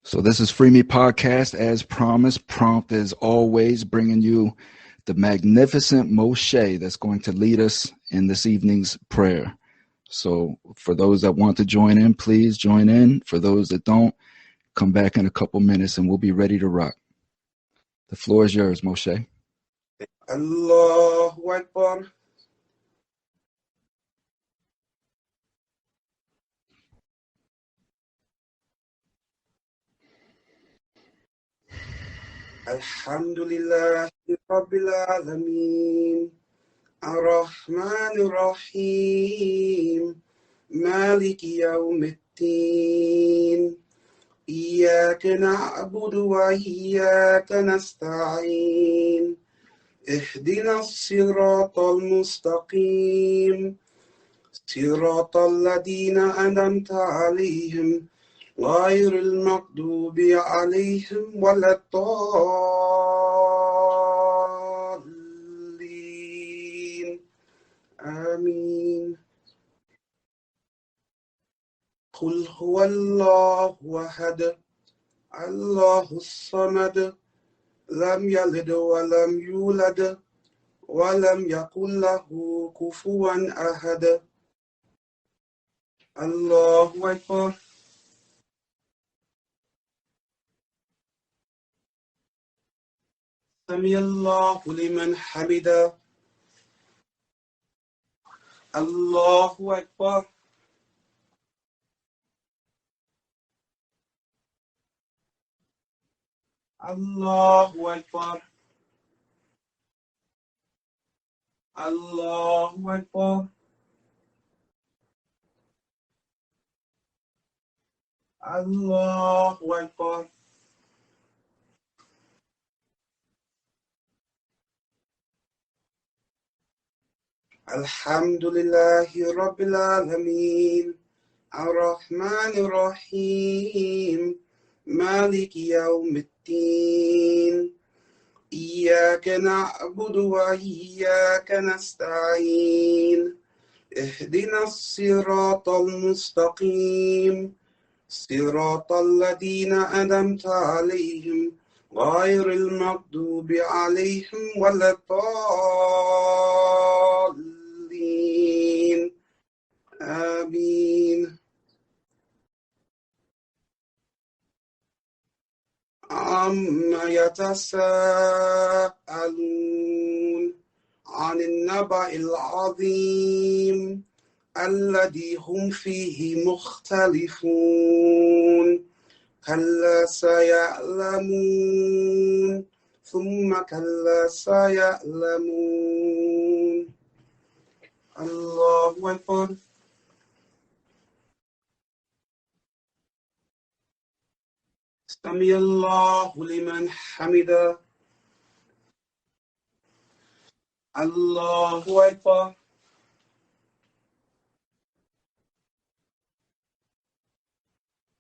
So this is Free Me Podcast, as promised. Prompt as always, bringing you the magnificent Moshe that's going to lead us in this evening's prayer. So for those that want to join in, please join in. For those that don't, come back in a couple minutes and we'll be ready to rock. The floor is yours, Moshe. Allahu Akbar. Alhamdulillah Rabbil Alameen. Ar-Rahman Ar-Rahim. Malik Yawmiddin. Iyyaka na'budu wa iyyaka nasta'in. اهدنا الصراط المستقيم صراط الذين أنعمت عليهم غير المغضوب عليهم ولا الضالين آمين. قل هو الله أحد الله الصمد لم يلد ولم يولد ولم يكن له كفوا أحد. الله أكبر. سمع الله لمن حمده. الله أكبر. الله أكبر. الله أكبر. الله أكبر. الحمد لله رب العالمين الرحمن الرحيم مالك يوم الدين إياك نعبد وإياك نستعين اهدنا الصراط المستقيم صراط الذين أنعمت عليهم غير المغضوب عليهم ولا الضالين آمين. عما يتساءلون عن النبأ العظيم الذي هم فيه مختلفون كلا سيعلمون ثم كلا سيعلمون. الله أكبر. سمع الله لمن حمده. الله أكبر.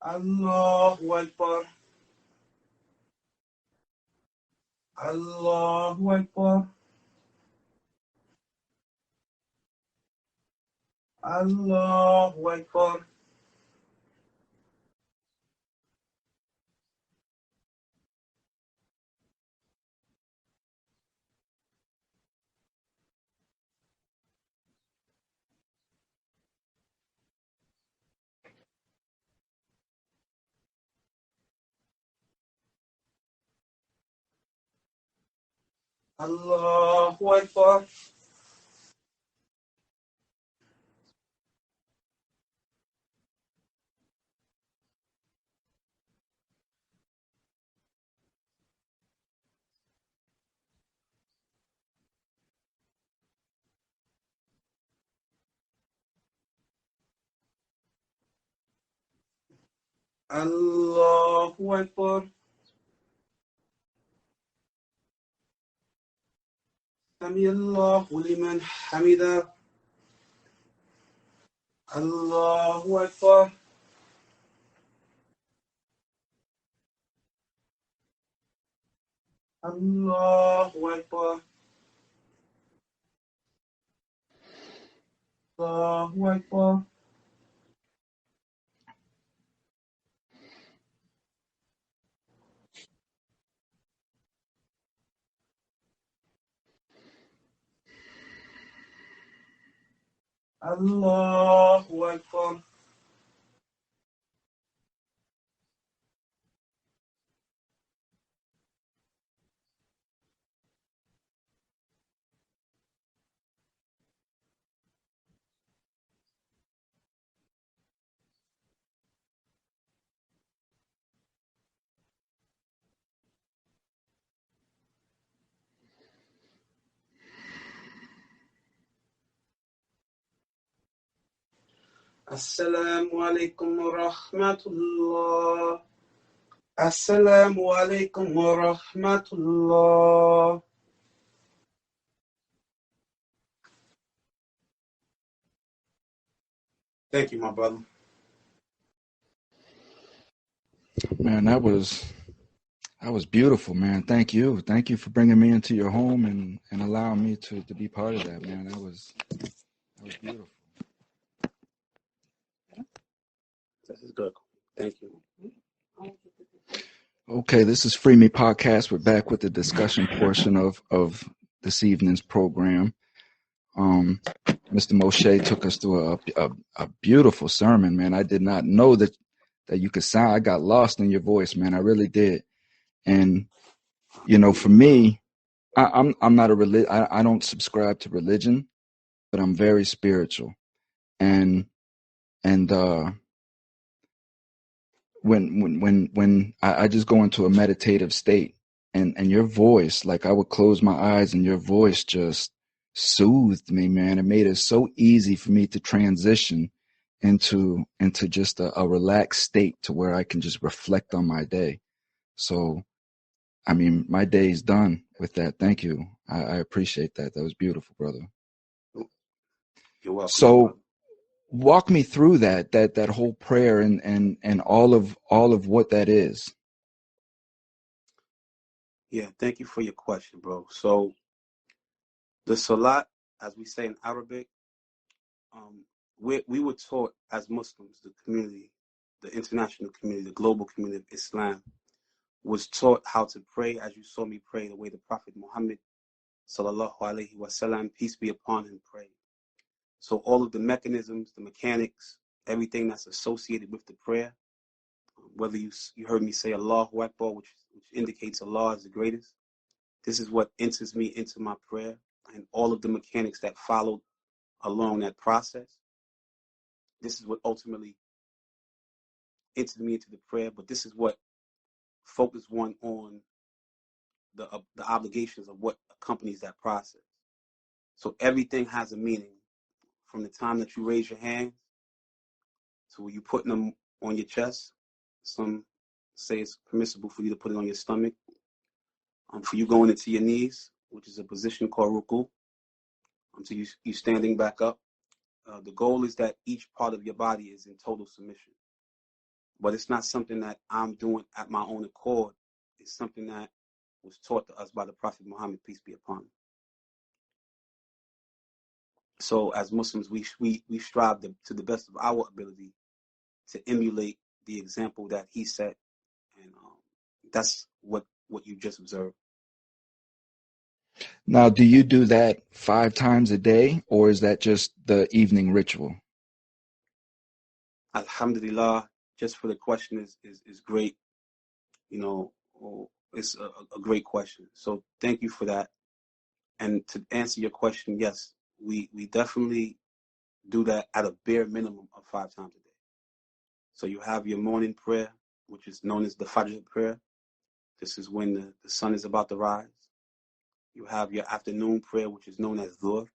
الله أكبر. الله أكبر. الله أكبر. الله أكبر. الله أكبر. سمع الله لمن حمده. الله أكبر. الله أكبر. الله أكبر. Allahu Akbar. Assalamu alaikum wa rahmatullah. Assalamu alaikum wa rahmatullah. Thank you, my brother. Man, that was beautiful, man. Thank you. Thank you for bringing me into your home and allowing me to be part of that, man. That was beautiful. This is good. Thank you. Okay, this is Free Me Podcast. We're back with the discussion portion of this evening's program. Mr. Moshe took us through a beautiful sermon, man. I did not know that you could sound. I got lost in your voice, man. I really did. And for me, I'm not I don't subscribe to religion, but I'm very spiritual. And when I just go into a meditative state, and your voice, like I would close my eyes and your voice just soothed me, man. It made it so easy for me to transition into just a relaxed state to where I can just reflect on my day. So, I mean, my day's done with that. Thank you. I appreciate that. That was beautiful, brother. You're welcome, my So brother. walk me through that whole prayer and all of what that is. Yeah, thank you for your question, bro. So the Salat, as we say in Arabic, we were taught as Muslims, the community, the international community, the global community of Islam, was taught how to pray as you saw me pray, the way the Prophet Muhammad, sallallahu alaihi wasallam, peace be upon him, prayed. So all of the mechanisms, the mechanics, everything that's associated with the prayer, whether you heard me say Allahu Akbar, which indicates Allah is the greatest, this is what enters me into my prayer, and all of the mechanics that followed along that process. This is what ultimately entered me into the prayer, but this is what focused one on the obligations of what accompanies that process. So everything has a meaning from the time that you raise your hands to when you putting them on your chest. Some say it's permissible for you to put it on your stomach. For you going into your knees, which is a position called ruku, until you standing back up. The goal is that each part of your body is in total submission. But it's not something that I'm doing at my own accord. It's something that was taught to us by the Prophet Muhammad, peace be upon him. So as Muslims, we strive to the best of our ability to emulate the example that he set, and that's what you just observed. Now, do you do that 5 times a day, or is that just the evening ritual? Alhamdulillah, just for the question is great. It's a great question. So thank you for that. And to answer your question, yes, we definitely do that at a bare minimum of 5 times a day. So you have your morning prayer, which is known as the Fajr prayer. This is when the sun is about to rise. You have your afternoon prayer, which is known as Dhuhr.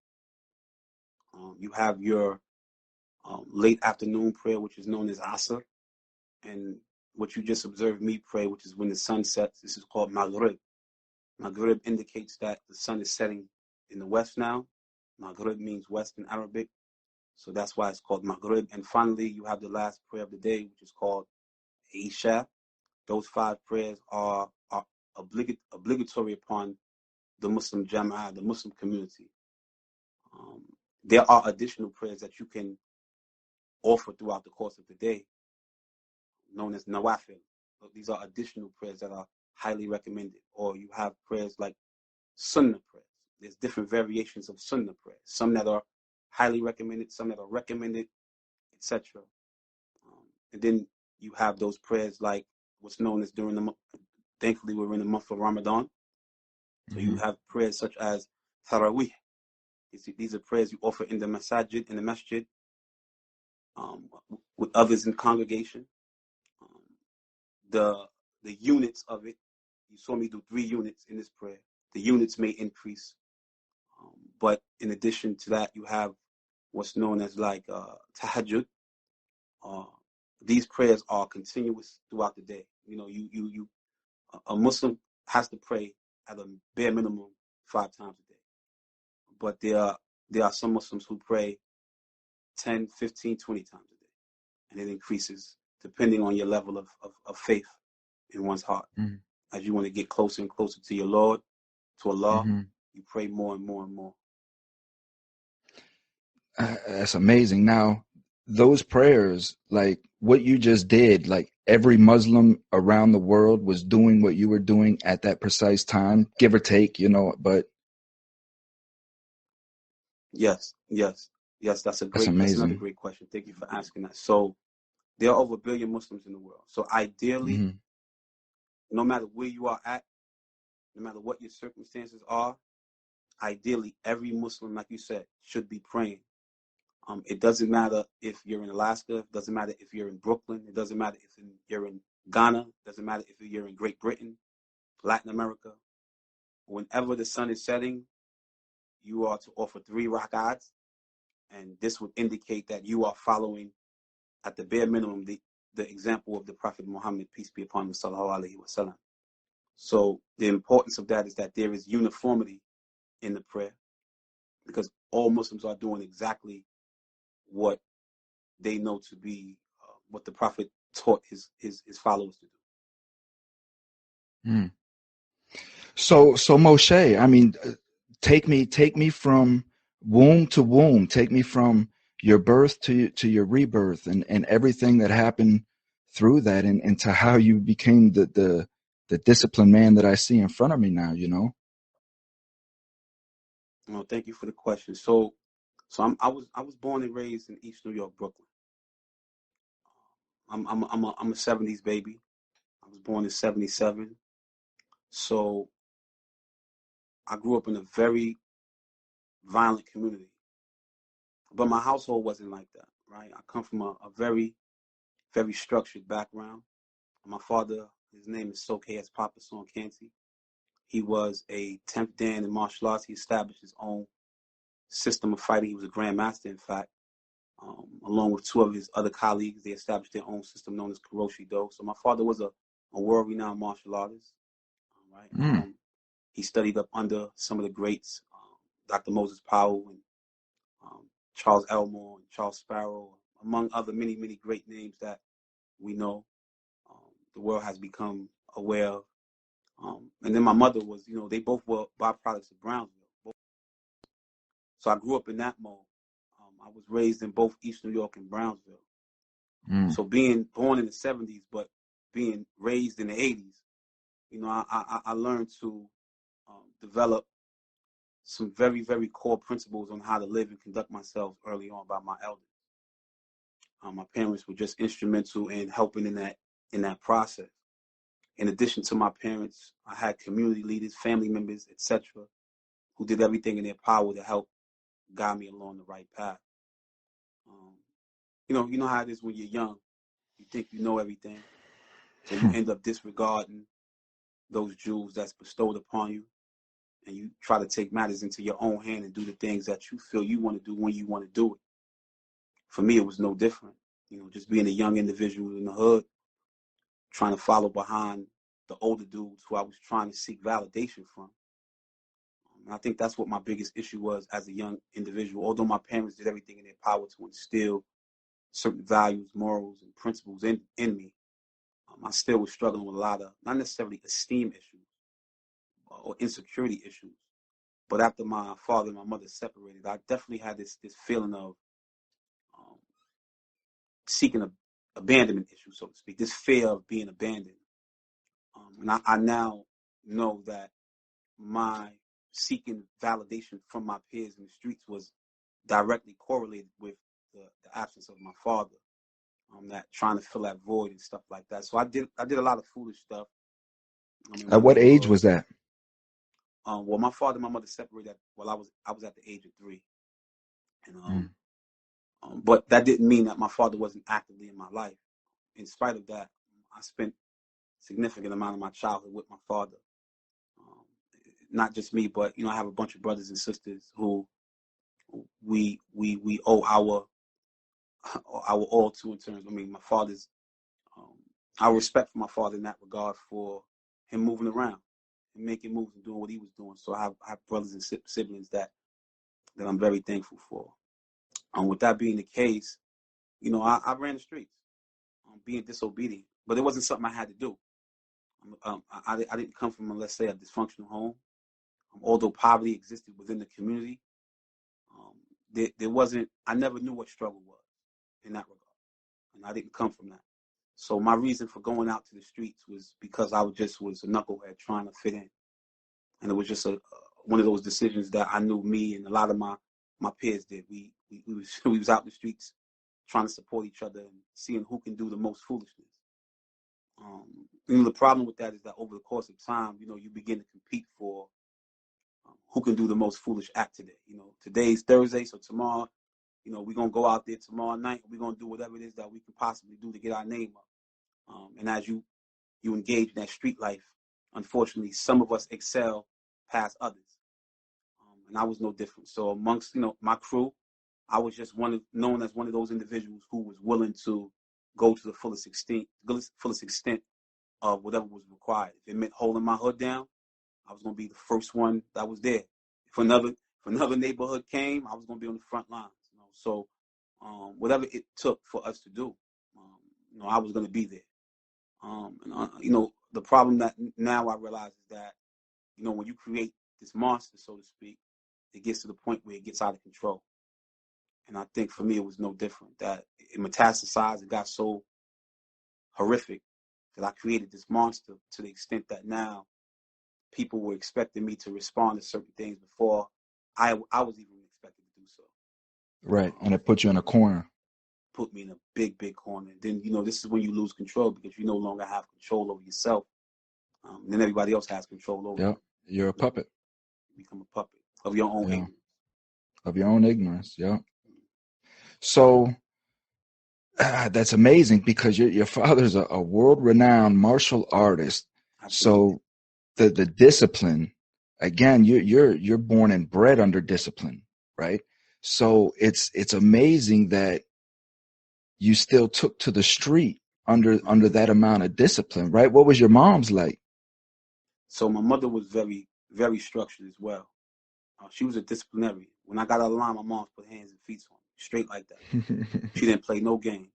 You have your late afternoon prayer, which is known as Asr. And what you just observed me pray, which is when the sun sets, this is called Maghrib. Maghrib indicates that the sun is setting in the west now. Maghrib means west in Arabic. So that's why it's called Maghrib. And finally, you have the last prayer of the day, which is called Isha. Those 5 prayers are obligatory upon the Muslim Jama'ah, the Muslim community. There are additional prayers that you can offer throughout the course of the day, known as Nawafil. So these are additional prayers that are highly recommended. Or you have prayers like Sunnah prayers. There's different variations of Sunnah prayers. Some that are highly recommended, some that are recommended, etc. And then you have those prayers like what's known as during the month. Thankfully, we're in the month of Ramadan. So you have prayers such as Tharawih. These are prayers you offer in the masjid, with others in congregation. The units of it, you saw me do 3 units in this prayer. The units may increase, but in addition to that, you have what's known as like tahajjud. These prayers are continuous throughout the day. You know, a Muslim has to pray at a bare minimum 5 times a day. But there are some Muslims who pray 10, 15, 20 times a day. And it increases depending on your level of faith in one's heart. As you want to get closer and closer to your Lord, to Allah, you pray more and more and more. That's amazing. Now, those prayers, like what you just did, like every Muslim around the world was doing what you were doing at that precise time, give or take, but Yes, that's another great question. Thank you for asking that. So there are over 1 billion Muslims in the world. So ideally, no matter where you are at, no matter what your circumstances are, ideally every Muslim, like you said, should be praying. It doesn't matter if you're in Alaska. It doesn't matter if you're in Brooklyn. It doesn't matter if you're in Ghana. It doesn't matter if you're in Great Britain, Latin America. Whenever the sun is setting, you are to offer 3 rak'ats, and this would indicate that you are following, at the bare minimum, the example of the Prophet Muhammad, peace be upon him, sallallahu alaihi wasallam. So the importance of that is that there is uniformity in the prayer, because all Muslims are doing exactly what they know to be what the Prophet taught his followers to do. So Moshe, I mean, take me from womb to womb. Take me from your birth to your rebirth, and everything that happened through that, and to how you became the disciplined man that I see in front of me now. Well, thank you for the question. So I was born and raised in East New York, Brooklyn. I'm a 70s baby. I was born in 77. So I grew up in a very violent community. But my household wasn't like that, right? I come from a very, very structured background. My father, his name is Soke as Papa Son Canty. He was a 10th Dan in martial arts. He established his own system of fighting. He was a grandmaster, in fact. Along with 2 of his other colleagues, they established their own system known as Kuroshi Do. So my father was a world-renowned martial artist. Right? He studied up under some of the greats, Dr. Moses Powell and Charles Elmore and Charles Sparrow, among other many, many great names that we know the world has become aware of. And then my mother was, they both were byproducts of Brownsville. So I grew up in that mode. I was raised in both East New York and Brownsville. So being born in the 70s, but being raised in the 80s, I learned to develop some very, very core principles on how to live and conduct myself early on by my elders. My parents were just instrumental in helping in that process. In addition to my parents, I had community leaders, family members, etc., who did everything in their power to help guide me along the right path. You know how it is when you're young. You think you know everything, so you end up disregarding those jewels that's bestowed upon you, and you try to take matters into your own hand and do the things that you feel you want to do when you want to do it. For me, it was no different. Just being a young individual in the hood, trying to follow behind the older dudes who I was trying to seek validation from. I think that's what my biggest issue was as a young individual. Although my parents did everything in their power to instill certain values, morals, and principles in me, I still was struggling with a lot of, not necessarily esteem issues or insecurity issues. But after my father and my mother separated, I definitely had this feeling of seeking an abandonment issue, so to speak, this fear of being abandoned. And I now know that my seeking validation from my peers in the streets was directly correlated with the absence of my father. That trying to fill that void and stuff like that. So I did a lot of foolish stuff. In my At what age neighborhood. was that? Well, my father and my mother separated while I was at the age of 3, and but that didn't mean that my father wasn't actively in my life. In spite of that, I spent a significant amount of my childhood with my father. Not just me, but I have a bunch of brothers and sisters who we owe our all to in terms. I mean, my father's our respect for my father in that regard for him moving around and making moves and doing what he was doing. So I have brothers and siblings that I'm very thankful for. With that being the case, I ran the streets, being disobedient, but it wasn't something I had to do. I didn't come from, let's say, a dysfunctional home. Although poverty existed within the community, there wasn't. I never knew what struggle was in that regard, and I didn't come from that. So my reason for going out to the streets was because I was a knucklehead trying to fit in, and it was just one of those decisions that I knew me and a lot of my peers did. We was out in the streets trying to support each other and seeing who can do the most foolishness. The problem with that is that over the course of time, you begin to compete for who can do the most foolish act today. Today's Thursday, so tomorrow, we're going to go out there tomorrow night. We're going to do whatever it is that we can possibly do to get our name up. And as you engage in that street life, unfortunately, some of us excel past others. And I was no different. So amongst, my crew, I was just known as one of those individuals who was willing to go to the fullest extent of whatever was required. If it meant holding my hood down, I was going to be the first one that was there. If another neighborhood came, I was going to be on the front lines. So whatever it took for us to do, I was going to be there. The problem that now I realize is that, when you create this monster, so to speak, it gets to the point where it gets out of control. And I think for me, it was no different. That it metastasized. It got so horrific that I created this monster to the extent that now people were expecting me to respond to certain things before I was even expected to do so. Right, and it put you in a corner. Put me in a big, big corner. Then, this is when you lose control because you no longer have control over yourself. Then everybody else has control over you. You're a puppet. You become a puppet of your own ignorance. Of your own ignorance, yeah. So that's amazing because your father's a world-renowned martial artist. Absolutely. So the discipline, again, you're born and bred under discipline, right? So it's amazing that you still took to the street under that amount of discipline, right? What was your mom's like? So my mother was very, very structured as well. She was a disciplinarian. When I got out of line, my mom put hands and feet on me, straight like that. She didn't play no games.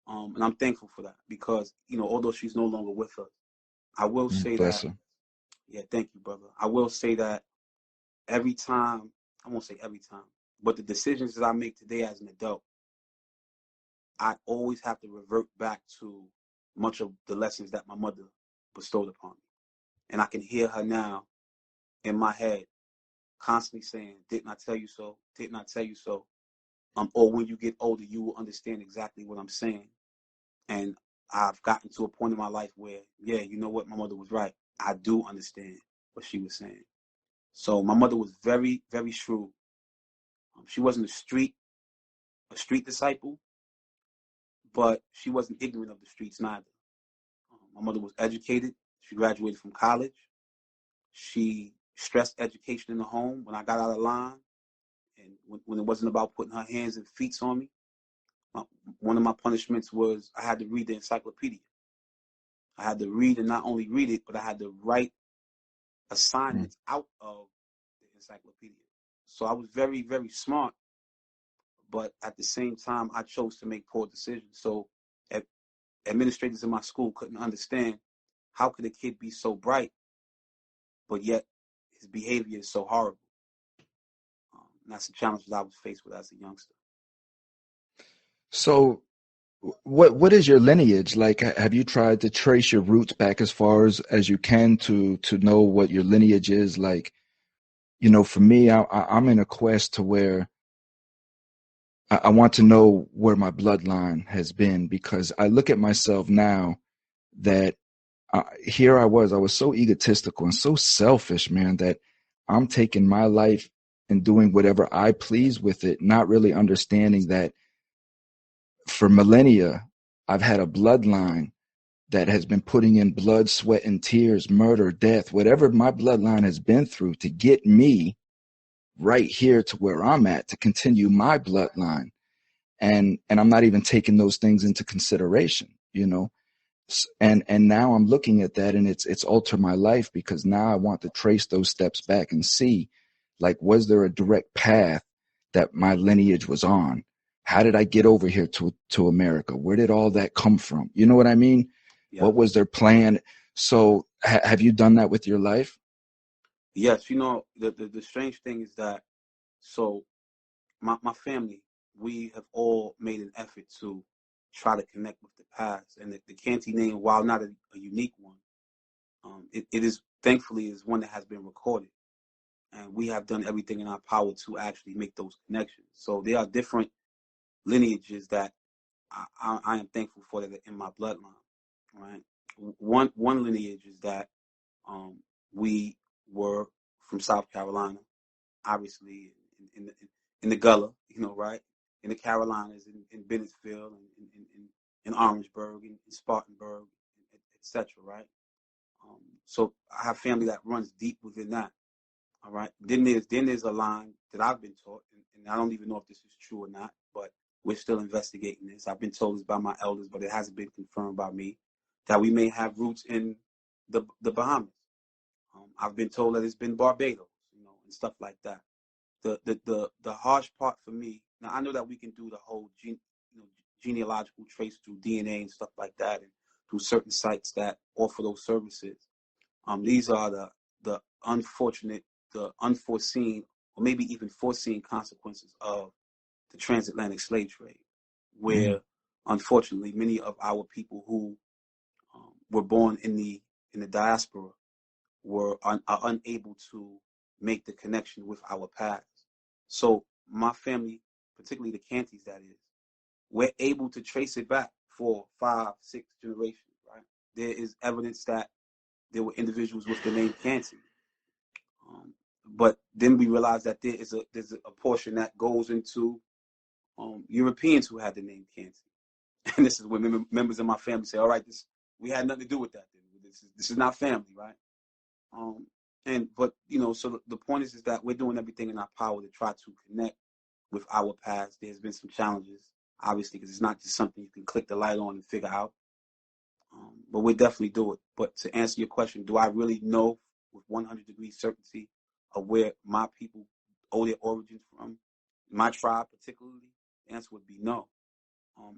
And I'm thankful for that because, although she's no longer with us, I will say Bless that. her. Yeah, thank you, brother. I will say that every time, I won't say every time, but the decisions that I make today as an adult, I always have to revert back to much of the lessons that my mother bestowed upon me. And I can hear her now in my head constantly saying, didn't I tell you so? Didn't I tell you so? Or when you get older, you will understand exactly what I'm saying. And I've gotten to a point in my life where, yeah, you know what? My mother was right. I do understand what she was saying. So my mother was very, very shrewd. She wasn't a street disciple, but she wasn't ignorant of the streets neither. My mother was educated. She graduated from college. She stressed education in the home when I got out of line. And when it wasn't about putting her hands and feet on me, one of my punishments was I had to read the encyclopedia. I had to read and not only read it, but I had to write assignments out of the encyclopedia. So I was very, very smart, but at the same time, I chose to make poor decisions. So administrators in my school couldn't understand how could a kid be so bright, but yet his behavior is so horrible. And that's the challenge that I was faced with as a youngster. So what is your lineage like? Have you tried to trace your roots back as far as you can to know what your lineage is like? For me, I'm in a quest to where I want to know where my bloodline has been, because I look at myself now that here I was so egotistical and so selfish, man, that I'm taking my life and doing whatever I please with it, not really understanding that for millennia, I've had a bloodline that has been putting in blood, sweat, and tears, murder, death, whatever my bloodline has been through to get me right here to where I'm at, to continue my bloodline. And I'm not even taking those things into consideration, you know. And now I'm looking at that, and it's altered my life, because now I want to trace those steps back and see, like, was there a direct path that my lineage was on? How did I get over here to America? Where did all that come from? You know what I mean? Yeah. What was their plan? So have you done that with your life? Yes, you know, the strange thing is that, so my family, we have all made an effort to try to connect with the past. And the Canty name, while not a unique one, it is, thankfully, is one that has been recorded. And we have done everything in our power to actually make those connections. So there are different lineages that I am thankful for that are in my bloodline, right? One lineage is that we were from South Carolina, obviously in the Gullah, you know, right? In the Carolinas, in Bennettsville, in Orangeburg, in Spartanburg, etc., right? So I have family that runs deep within that. All right. Then there's a line that I've been taught, and I don't even know if this is true or not, but we're still investigating this. I've been told this by my elders, but it hasn't been confirmed by me, that we may have roots in the Bahamas. I've been told that it's been Barbados, you know, and stuff like that. The harsh part for me, now I know that we can do the whole genealogical trace through DNA and stuff like that, and through certain sites that offer those services. These are the unfortunate, the unforeseen, or maybe even foreseen consequences of the transatlantic slave trade, where unfortunately many of our people who were born in the diaspora are unable to make the connection with our past. So my family, particularly the Cantys, that is, we're able to trace it back for 5, 6 generations, right? There is evidence that there were individuals with the name Canty. But then we realize that there's a portion that goes into Europeans who had the name Canty. And this is when members of my family say, all right, we had nothing to do with that. This is not family, right? But you know, so the point is that we're doing everything in our power to try to connect with our past. There's been some challenges, obviously, because it's not just something you can click the light on and figure out. But we definitely do it. But to answer your question, do I really know with 100-degree certainty of where my people owe their origins from, my tribe particularly? The answer would be no.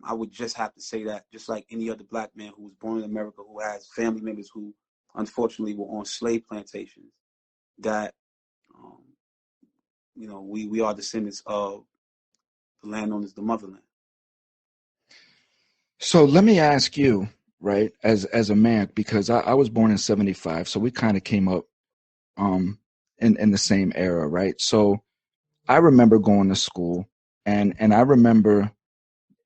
I would just have to say that, just like any other black man who was born in America, who has family members who unfortunately were on slave plantations, that you know, we are descendants of the land known as the motherland. So let me ask you, right, as a man, because I was born in 75, so we kind of came up in the same era, right? So I remember going to school, and I remember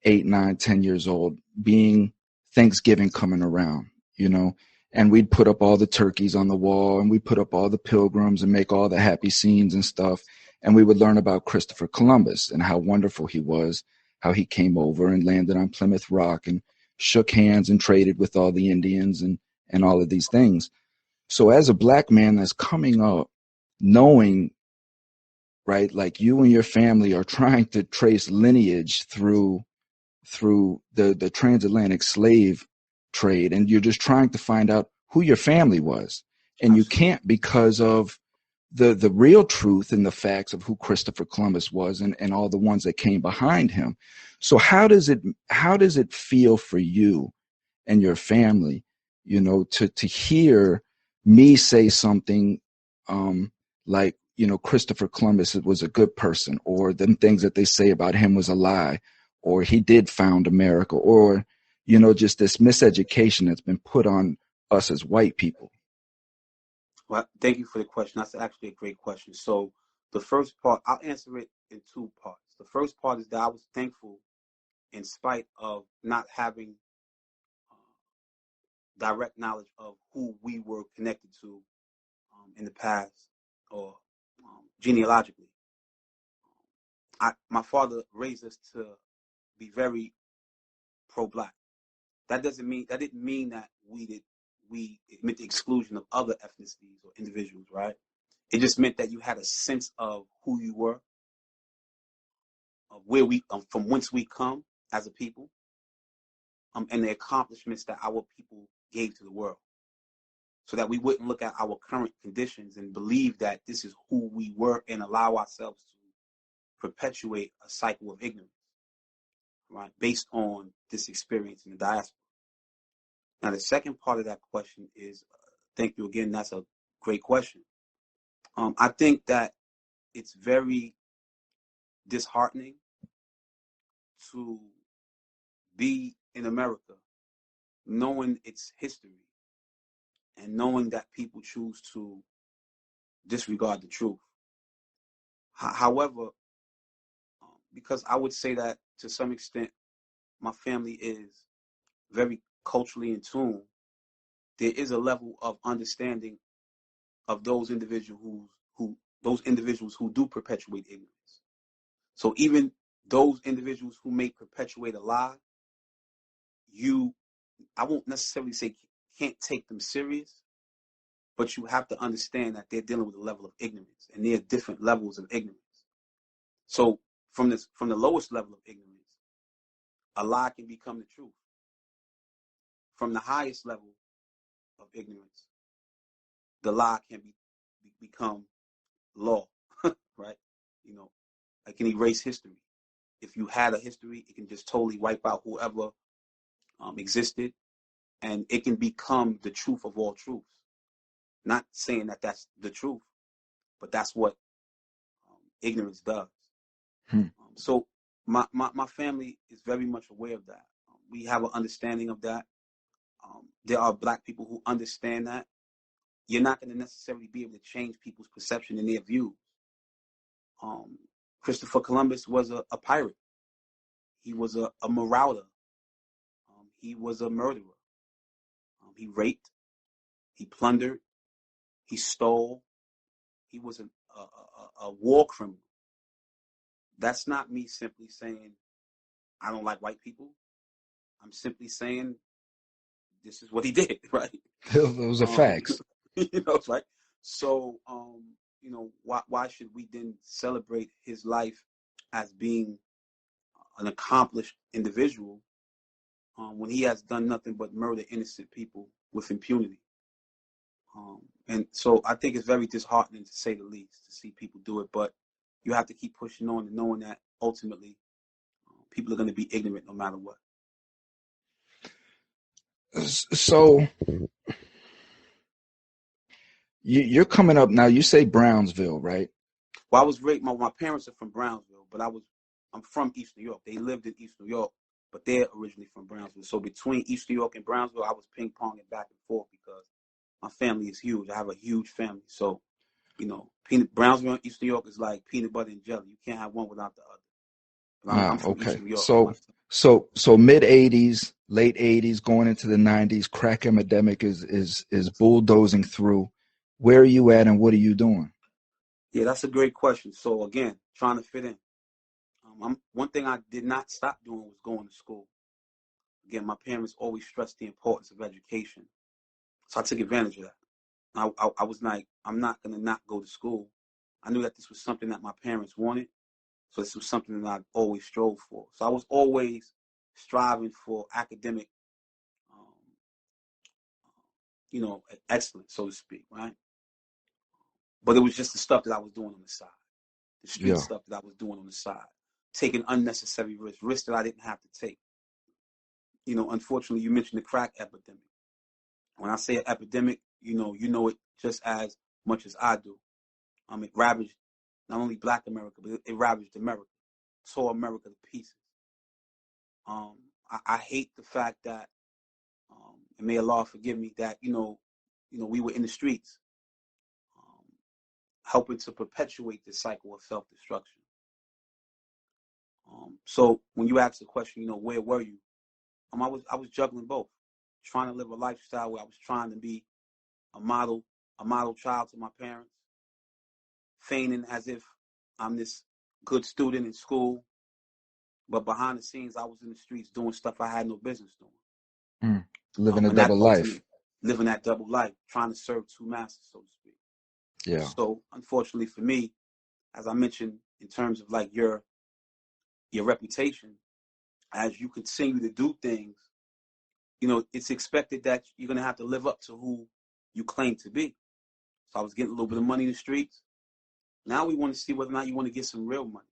8, 9, 10 years old, being Thanksgiving coming around, you know, and we'd put up all the turkeys on the wall, and we'd put up all the pilgrims and make all the happy scenes and stuff. And we would learn about Christopher Columbus and how wonderful he was, how he came over and landed on Plymouth Rock and shook hands and traded with all the Indians and all of these things. So as a black man that's coming up, knowing, right, like you and your family are trying to trace lineage through the transatlantic slave trade, and you're just trying to find out who your family was, and you can't, because of the real truth and the facts of who Christopher Columbus was, and all the ones that came behind him. So how does it feel for you and your family, you know, to hear me say something like, you know, Christopher Columbus was a good person, or them things that they say about him was a lie, or he did found America, or, you know, just this miseducation that's been put on us as white people? Well, thank you for the question. That's actually a great question. So the first part, I'll answer it in 2 parts. The first part is that I was thankful in spite of not having direct knowledge of who we were connected to in the past or genealogically. My father raised us to be very pro-black. That didn't mean that it meant the exclusion of other ethnicities or individuals, right? It just meant that you had a sense of who you were, of where from whence we come as a people, and the accomplishments that our people gave to the world, so that we wouldn't look at our current conditions and believe that this is who we were and allow ourselves to perpetuate a cycle of ignorance, right, based on this experience in the diaspora. Now, the second part of that question is, thank you again. That's a great question. I think that it's very disheartening to be in America knowing its history and knowing that people choose to disregard the truth. However, because I would say that to some extent my family is very culturally in tune, there is a level of understanding of those individuals who do perpetuate ignorance. So even those individuals who may perpetuate a lie, I won't necessarily say can't take them serious, but you have to understand that they're dealing with a level of ignorance, and there are different levels of ignorance. So from the lowest level of ignorance, a lie can become the truth. From the highest level of ignorance, the lie can become law, right? It can erase history. If you had a history, it can just totally wipe out whoever existed, and it can become the truth of all truths. Not saying that that's the truth, but that's what ignorance does. So my family is very much aware of that. We have an understanding of that. There are black people who understand that. You're not going to necessarily be able to change people's perception and their views. Christopher Columbus was a pirate. He was a marauder. He was a murderer. He raped. He plundered. He stole. He was a war criminal. That's not me simply saying I don't like white people. I'm simply saying this is what he did, right? Those are facts. Right? So, why should we then celebrate his life as being an accomplished individual when he has done nothing but murder innocent people with impunity? And so I think it's very disheartening, to say the least, to see people do it. But you have to keep pushing on and knowing that ultimately people are going to be ignorant no matter what. So you're coming up now. You say Brownsville, right? Well, I was raised. My parents are from Brownsville, but I'm from East New York. They lived in East New York, but they're originally from Brownsville. So between East New York and Brownsville, I was ping-ponging back and forth because my family is huge. I have a huge family. So, Brownsville and East New York is like peanut butter and jelly. You can't have one without the other. But I'm from Okay. East New York. So mid '80s, late '80s, going into the '90s, crack epidemic is bulldozing through. Where are you at, and what are you doing? Yeah, that's a great question. So again, trying to fit in. One thing I did not stop doing was going to school. Again, my parents always stressed the importance of education, so I took advantage of that. I was like, I'm not gonna not go to school. I knew that this was something that my parents wanted, so this was something that I always strove for. So I was always striving for academic, um, excellence, so to speak, right? But it was just the stuff that I was doing on the side, the street Yeah. stuff that I was doing on the side, taking unnecessary risks that I didn't have to take. Unfortunately, you mentioned the crack epidemic. When I say an epidemic, you know it just as much as I do. It ravaged not only Black America, but it ravaged America, tore America to pieces. I hate the fact that, and may Allah forgive me, that we were in the streets, um, helping to perpetuate this cycle of self-destruction. So when you ask the question, where were you? I was juggling both, trying to live a lifestyle where I was trying to be a model child to my parents, feigning as if I'm this good student in school, but behind the scenes, I was in the streets doing stuff I had no business doing. Living a And that double life. ultimately, living that double life, trying to serve two masters, so to speak. Yeah. So unfortunately for me, as I mentioned, in terms of like your reputation, as you continue to do things, it's expected that you're gonna have to live up to who you claim to be. So I was getting a little bit of money in the streets. Now we want to see whether or not you want to get some real money.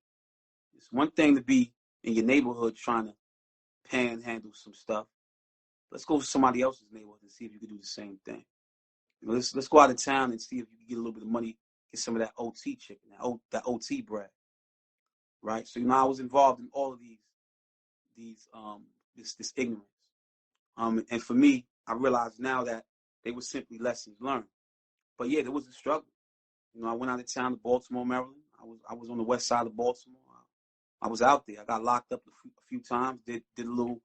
It's one thing to be in your neighborhood trying to panhandle some stuff. Let's go to somebody else's neighborhood and see if you can do the same thing. Let's go out of town and see if you can get a little bit of money, get some of that OT chicken, that OT bread, right? So I was involved in all of this ignorance. And for me, I realize now that they were simply lessons learned. But yeah, there was a struggle. I went out of town to Baltimore, Maryland. I was on the west side of Baltimore. I was out there. I got locked up a few times. Did a little,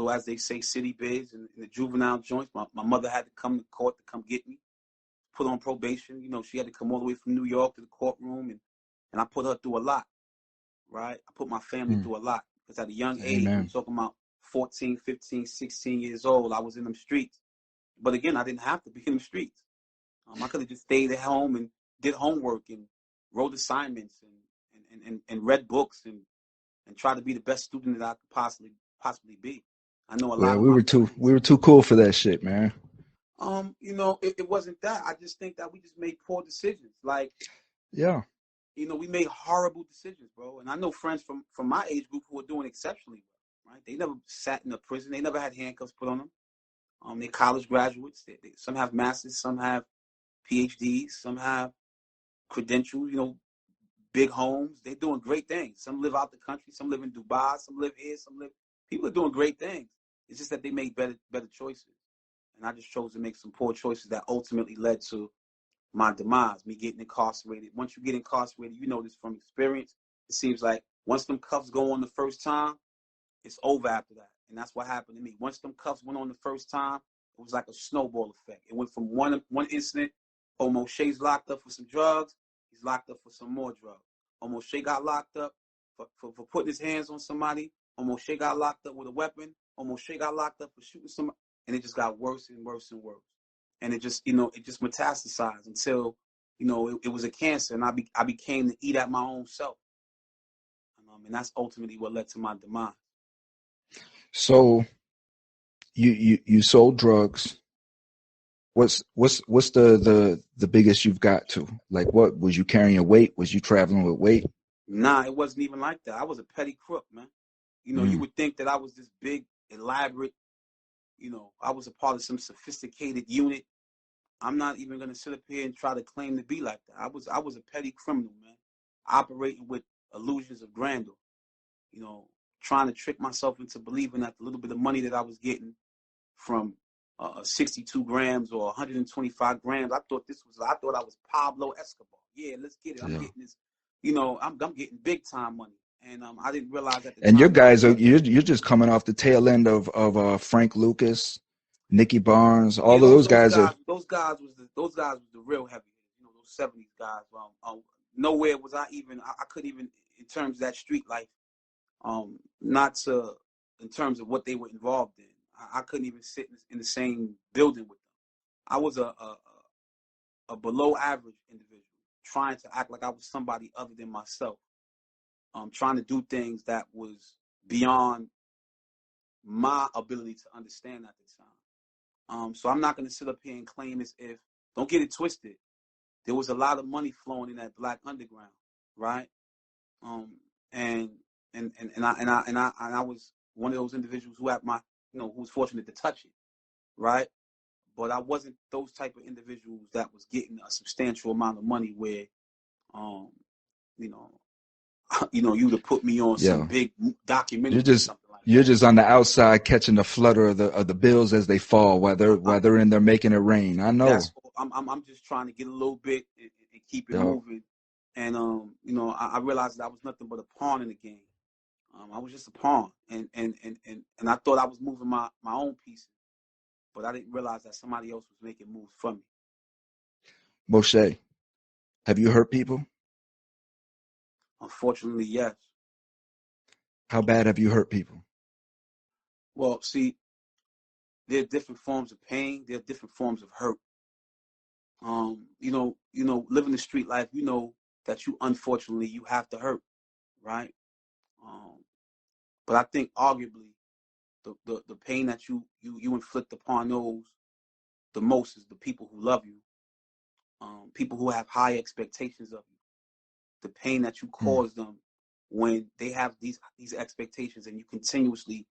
as they say, city bids in the juvenile joints. My mother had to come to court to come get me. Put on probation. She had to come all the way from New York to the courtroom, and I put her through a lot. Right? I put my family through a lot because at a young age, we're Amen. talking about 14, 15, 16 years old, I was in them streets. But again, I didn't have to be in them streets. I could have just stayed at home and did homework and wrote assignments and read books and tried to be the best student that I could possibly be. I know a lot Well, of my we friends. were too cool for that shit, man. It wasn't that. I just think that we just made poor decisions. Like, Yeah. we made horrible decisions, bro. And I know friends from my age group who are doing exceptionally well, right? They never sat in a prison. They never had handcuffs put on them. They're college graduates. Some have masters, some have PhDs, some have credentials, big homes. They're doing great things. Some live out the country, some live in Dubai, some live here, people are doing great things. It's just that they made better choices. And I just chose to make some poor choices that ultimately led to my demise, me getting incarcerated. Once you get incarcerated, you know this from experience. It seems like once them cuffs go on the first time, it's over after that. And that's what happened to me. Once them cuffs went on the first time, it was like a snowball effect. It went from one incident, Moshe's locked up for some drugs, he's locked up for some more drugs. Moshe got locked up for putting his hands on somebody. Moshe got locked up with a weapon. Moshe got locked up for shooting somebody. And it just got worse and worse and worse. And it just metastasized until, it was a cancer, and I became to eat at my own self. And that's ultimately what led to my demise. So you sold drugs. What's the biggest you've got to? Like, what was you carrying a weight? Was you traveling with weight? Nah, it wasn't even like that. I was a petty crook, man. You would think that I was this big, elaborate, I was a part of some sophisticated unit. I'm not even gonna sit up here and try to claim to be like that. I was a petty criminal, man, operating with illusions of grandeur. Trying to trick myself into believing that the little bit of money that I was getting from 62 grams or 125 grams, I thought I was Pablo Escobar. Yeah, let's get it. I'm Yeah. getting this. I'm getting big time money, and I didn't realize at the And your time that I guys are was. you're just coming off the tail end of Frank Lucas, Nicky Barnes. All Yeah, of those guys are. those guys was the real heavy. Those '70s guys. Nowhere was I even. I couldn't even, in terms of that street life. Not to, in terms of what they were involved in. I couldn't even sit in the same building with them. I was a below average individual, trying to act like I was somebody other than myself. Trying to do things that was beyond my ability to understand at the time. So I'm not going to sit up here and claim as if, don't get it twisted. There was a lot of money flowing in that black underground, right? And I was one of those individuals who had who was fortunate to touch it, right? But I wasn't those type of individuals that was getting a substantial amount of money where, you know, you'd have put me on some Yeah. big You're documentary or just something like you're that. just on the outside catching the flutter of the bills as they fall, I'm, while they're in there making it rain. I know. I'm just trying to get a little bit and keep it Yeah. moving. And I realized that I was nothing but a pawn in the game. I was just a pawn, and I thought I was moving my own pieces, but I didn't realize that somebody else was making moves for me. Moshe, have you hurt people? Unfortunately, yes. How bad have you hurt people? Well, see, there are different forms of pain. There are different forms of hurt. Living the street life, you know that you unfortunately you have to hurt, right? Um, but I think arguably the pain that you inflict upon those the most is the people who love you, people who have high expectations of you. The pain that you Mm. cause them when they have these expectations and you continuously,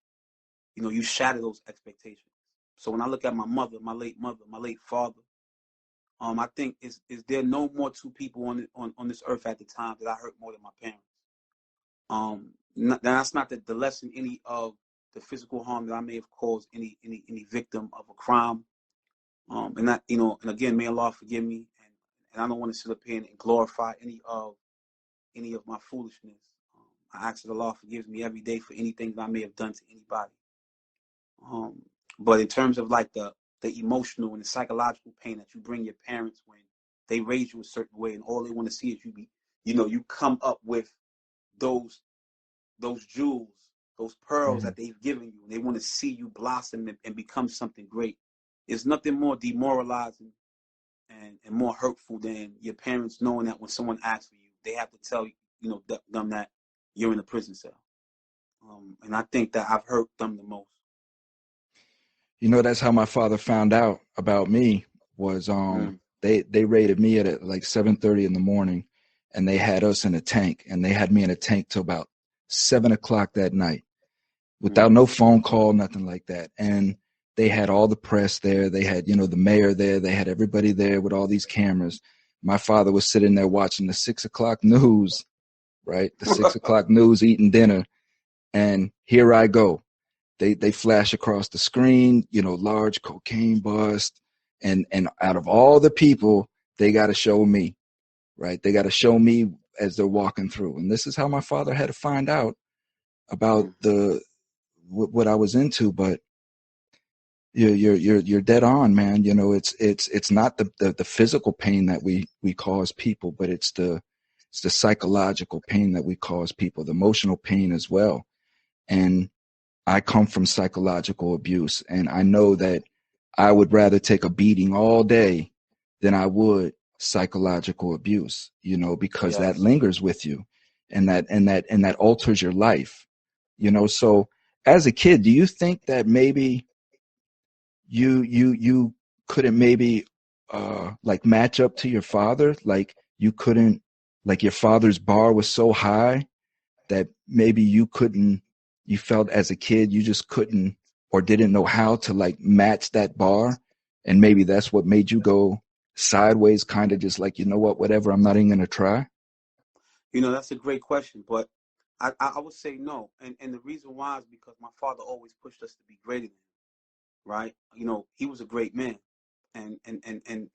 you shatter those expectations. So when I look at my mother, my late father, I think is there no more two people on this earth at the time that I hurt more than my parents. That's not the lessen any of the physical harm that I may have caused any victim of a crime. And that, and again, may Allah forgive me, and I don't want to sit up here and glorify any of my foolishness. I ask that Allah forgives me every day for anything that I may have done to anybody. But in terms of like the emotional and the psychological pain that you bring your parents when they raise you a certain way, and all they want to see is you come up with those jewels, those pearls Mm-hmm. that they've given you, and they want to see you blossom and become something great. There's nothing more demoralizing and more hurtful than your parents knowing that when someone asks for you, they have to tell them that you're in a prison cell. And I think that I've hurt them the most. That's how my father found out about me was Mm. they raided me at like 7:30 in the morning, and they had us in a tank, and they had me in a tank till about 7 o'clock that night without no phone call, nothing like that. And they had all the press there. They had, the mayor there. They had everybody there with all these cameras. My father was sitting there watching the 6 o'clock news, right? The 6 o'clock news, eating dinner. And here I go. They flash across the screen, large cocaine bust. And out of all the people, they got to show me, right? They got to show me as they're walking through. And this is how my father had to find out about what I was into. But you're dead on, man. It's not the physical pain that we cause people, but it's the psychological pain that we cause people, the emotional pain as well. And I come from psychological abuse, and I know that I would rather take a beating all day than I would psychological abuse, because that Yes. lingers with you, and that alters your life. So as a kid, do you think that maybe you couldn't maybe like match up to your father, like you couldn't, like your father's bar was so high that maybe you felt as a kid you just couldn't or didn't know how to like match that bar, and maybe that's what made you go sideways, kind of just like, whatever, I'm not even gonna try? That's a great question, but I would say no. And the reason why is because my father always pushed us to be greater than him, right? He was a great man, and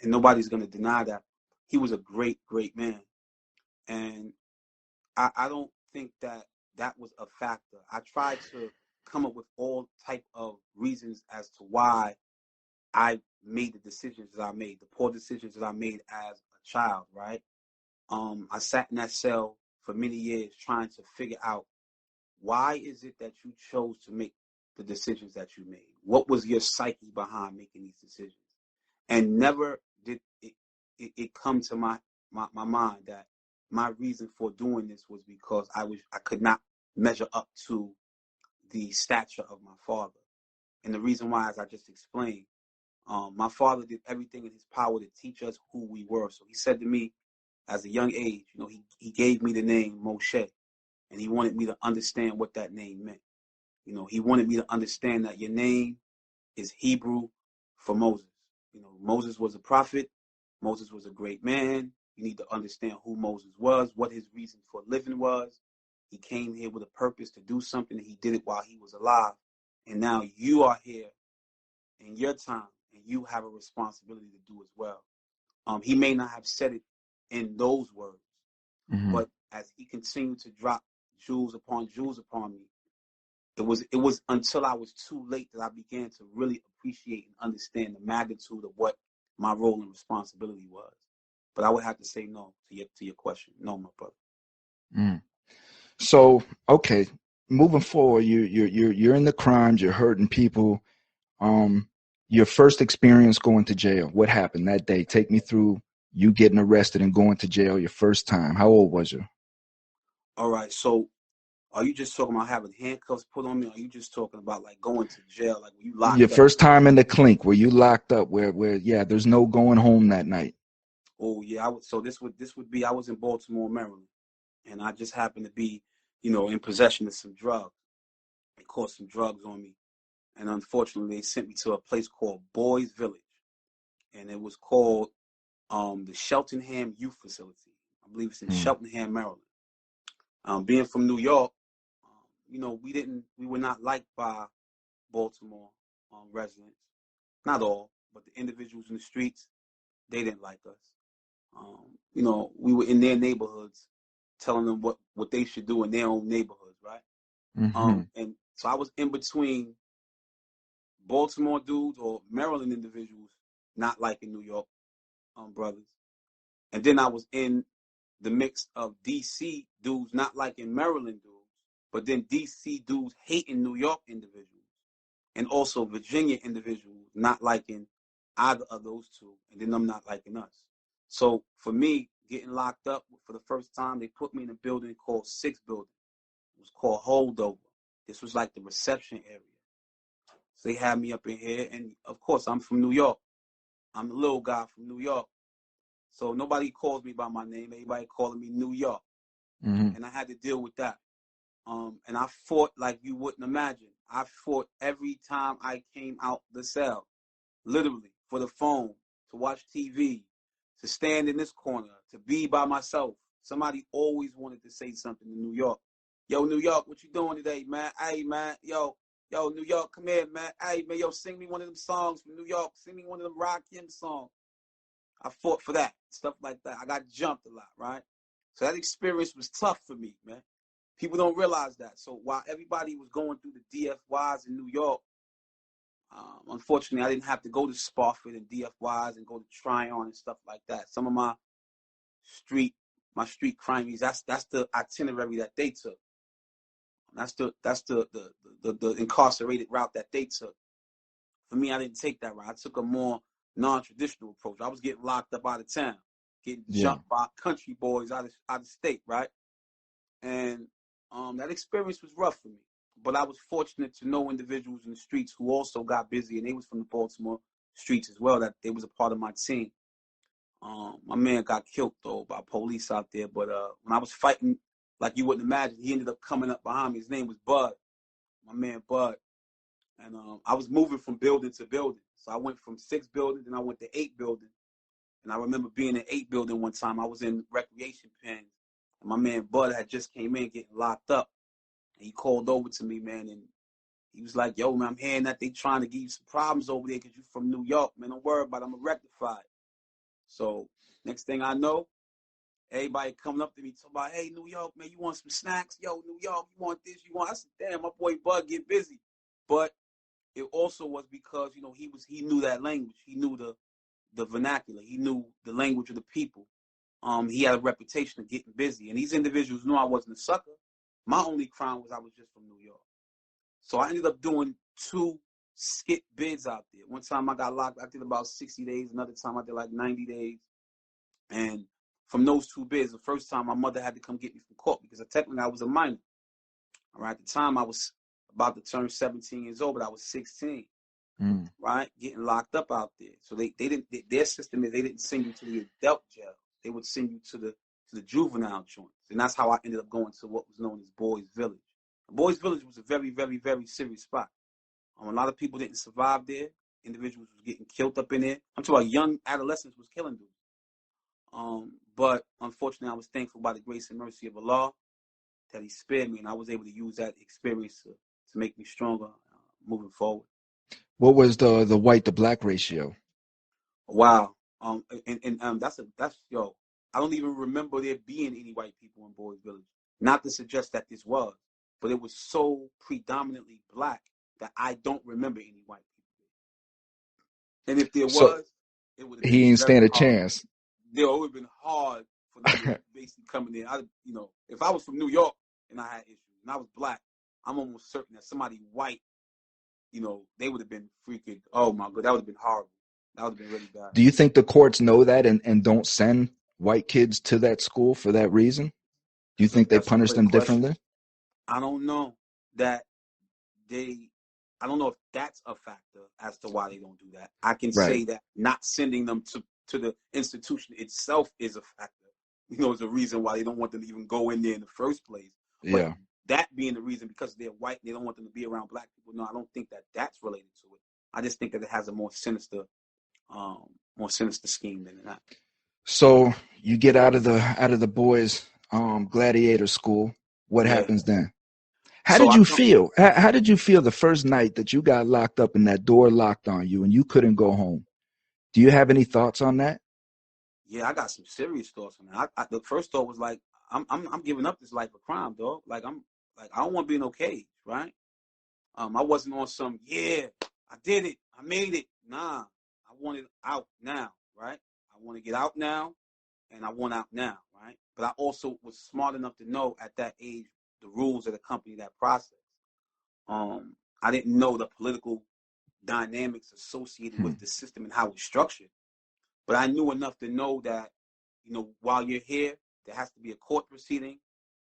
nobody's going to deny that. He was a great, great man. And I don't think that was a factor. I tried to come up with all type of reasons as to why I made the decisions that I made, the poor decisions that I made as a child, right? I sat in that cell for many years trying to figure out why is it that you chose to make the decisions that you made? What was your psyche behind making these decisions? And never did it come to my mind that my reason for doing this was because I could not measure up to the stature of my father. And the reason why, as I just explained, my father did everything in his power to teach us who we were. So he said to me as a young age, he gave me the name Moshe, and he wanted me to understand what that name meant. He wanted me to understand that your name is Hebrew for Moses. Moses was a prophet. Moses was a great man. You need to understand who Moses was, what his reason for living was. He came here with a purpose to do something, and he did it while he was alive. And now you are here in your time, and you have a responsibility to do as well. He may not have said it in those words, Mm-hmm. but as he continued to drop jewels upon jewels upon me. It was until I was too late that I began to really appreciate and understand the magnitude of what my role and responsibility was. But I would have to say no to your question. No, my brother. Mm. So, okay, moving forward, you're in the crimes, you're hurting people. Your first experience going to jail, what happened that day? Take me through you getting arrested and going to jail your first time. How old was you? All right, so are you just talking about having handcuffs put on me, or are you just talking about like going to jail, like when you Your locked up? first time in the clink, were you locked up where yeah, there's no going home that night? Oh yeah, I would. So this would be I was in Baltimore, Maryland, and I just happened to be, you know, in possession of some drugs. They caught some drugs on me, and unfortunately, they sent me to a place called Boys Village, and it was called the Cheltenham Youth Facility. I believe it's in Hmm. Cheltenham, Maryland. Being from New York, you know, we were not liked by Baltimore residents. Not all, but the individuals in the streets, they didn't like us. You know, we were in their neighborhoods, telling them what they should do in their own neighborhoods, right? Mm-hmm. And so I was in between Baltimore dudes or Maryland individuals, not like in New York, brothers. And then I was in the mix of DC dudes, not like in Maryland dudes, but then DC dudes hating New York individuals, and also Virginia individuals, not liking either of those two, and then them not liking us. So for me, getting locked up for the first time, they put me in a building called Six Building. It was called Holdover. This was like the reception area. So they had me up in here, and of course, I'm from New York. I'm a little guy from New York. So nobody calls me by my name. Everybody calling me New York. Mm-hmm. And I had to deal with that. And I fought like you wouldn't imagine. I fought every time I came out the cell, literally, for the phone, to watch TV, to stand in this corner, to be by myself. Somebody always wanted to say something in New York. Yo, New York, what you doing today, man? Hey, man, yo, New York, come here, man. Hey, man, yo, sing me one of them songs from New York. Sing me one of them Rakim songs. I fought for that, stuff like that. I got jumped a lot, right? So that experience was tough for me, man. People don't realize that. So while everybody was going through the DFYs in New York, unfortunately, I didn't have to go to Spofford and DFYs and go to Tryon and stuff like that. Some of street my street crimies, that's the itinerary that they took. That's the incarcerated route that they took. For me, I didn't take that route. I took a more non-traditional approach. I was getting locked up out of town, getting Yeah. jumped by country boys out of state, right? And that experience was rough for me. But I was fortunate to know individuals in the streets who also got busy, and they was from the Baltimore streets as well. That they was a part of my team. My man got killed though by police out there. But when I was fighting, like you wouldn't imagine, he ended up coming up behind me. His name was Bud, my man Bud. And I was moving from building to building. So I went from 6 buildings, and I went to 8 buildings. And I remember being in 8 building one time. I was in recreation pen, and my man Bud had just came in getting locked up. And he called over to me, man, and he was like, yo, man, I'm hearing that they trying to give you some problems over there because you're from New York, man. Don't worry about it. I'm going to rectify it. So next thing I know, everybody coming up to me talking about, hey, New York, man, you want some snacks? Yo, New York, you want this? You want? I said, damn, my boy Bud get busy. But it also was because, you know, he knew that language. He knew the vernacular. He knew the language of the people. He had a reputation of getting busy. And these individuals knew I wasn't a sucker. My only crime was I was just from New York. So I ended up doing 2 skip bids out there. One time I got locked, I did about 60 days. Another time I did like 90 days. And from those 2 bids, the first time my mother had to come get me from court because technically I was a minor. All right, at the time I was about to turn 17 years old, but I was 16. Mm. Right, getting locked up out there. So they didn't. Their system is they didn't send you to the adult jail. They would send you to the juvenile joints, and that's how I ended up going to what was known as Boys Village. Boys Village was a very, very, very serious spot. A lot of people didn't survive there. Individuals was getting killed up in there. I'm talking about young adolescents was killing dudes. But unfortunately, I was thankful by the grace and mercy of Allah that He spared me, and I was able to use that experience to make me stronger moving forward. What was the white to black ratio? Wow. And that's yo. I don't even remember there being any white people in Boys Village. Not to suggest that this was, but it was so predominantly black that I don't remember any white people. And if there So was, it would have been he ain't very stand a hard. chance. It would have been hard for them to basically come in there. If I was from New York and I had issues and I was black, I'm almost certain that somebody white, they would have been freaking. Oh my God, that would have been horrible. That would have been really bad. Do you think the courts know that and don't send white kids to that school for that reason? Do you think they That's a punish great them question. differently? I don't know that I don't know if that's a factor as to why they don't do that. I can Right. say that not sending them to the institution itself is a factor. Is a reason why they don't want them to even go in there in the first place. But Yeah. that being the reason, because they're white, they don't want them to be around black people. No, I don't think that that's related to it. I just think that it has a more sinister scheme than that. So you get out of the boys' gladiator school. What Yeah. happens then? How So did you feel? How did you feel the first night that you got locked up and that door locked on you and you couldn't go home? Do you have any thoughts on that? Yeah, I got some serious thoughts on that. The first thought was like, I'm giving up this life of crime, dog. Like I don't want to be in no cage, right? I wasn't on some, yeah, I did it, I made it. Nah, I wanted out now, right? I want to get out now, and I want out now, right? But I also was smart enough to know at that age the rules that accompany that process. I didn't know the political dynamics associated with the system and how it's structured. But I knew enough to know that, while you're here, there has to be a court proceeding.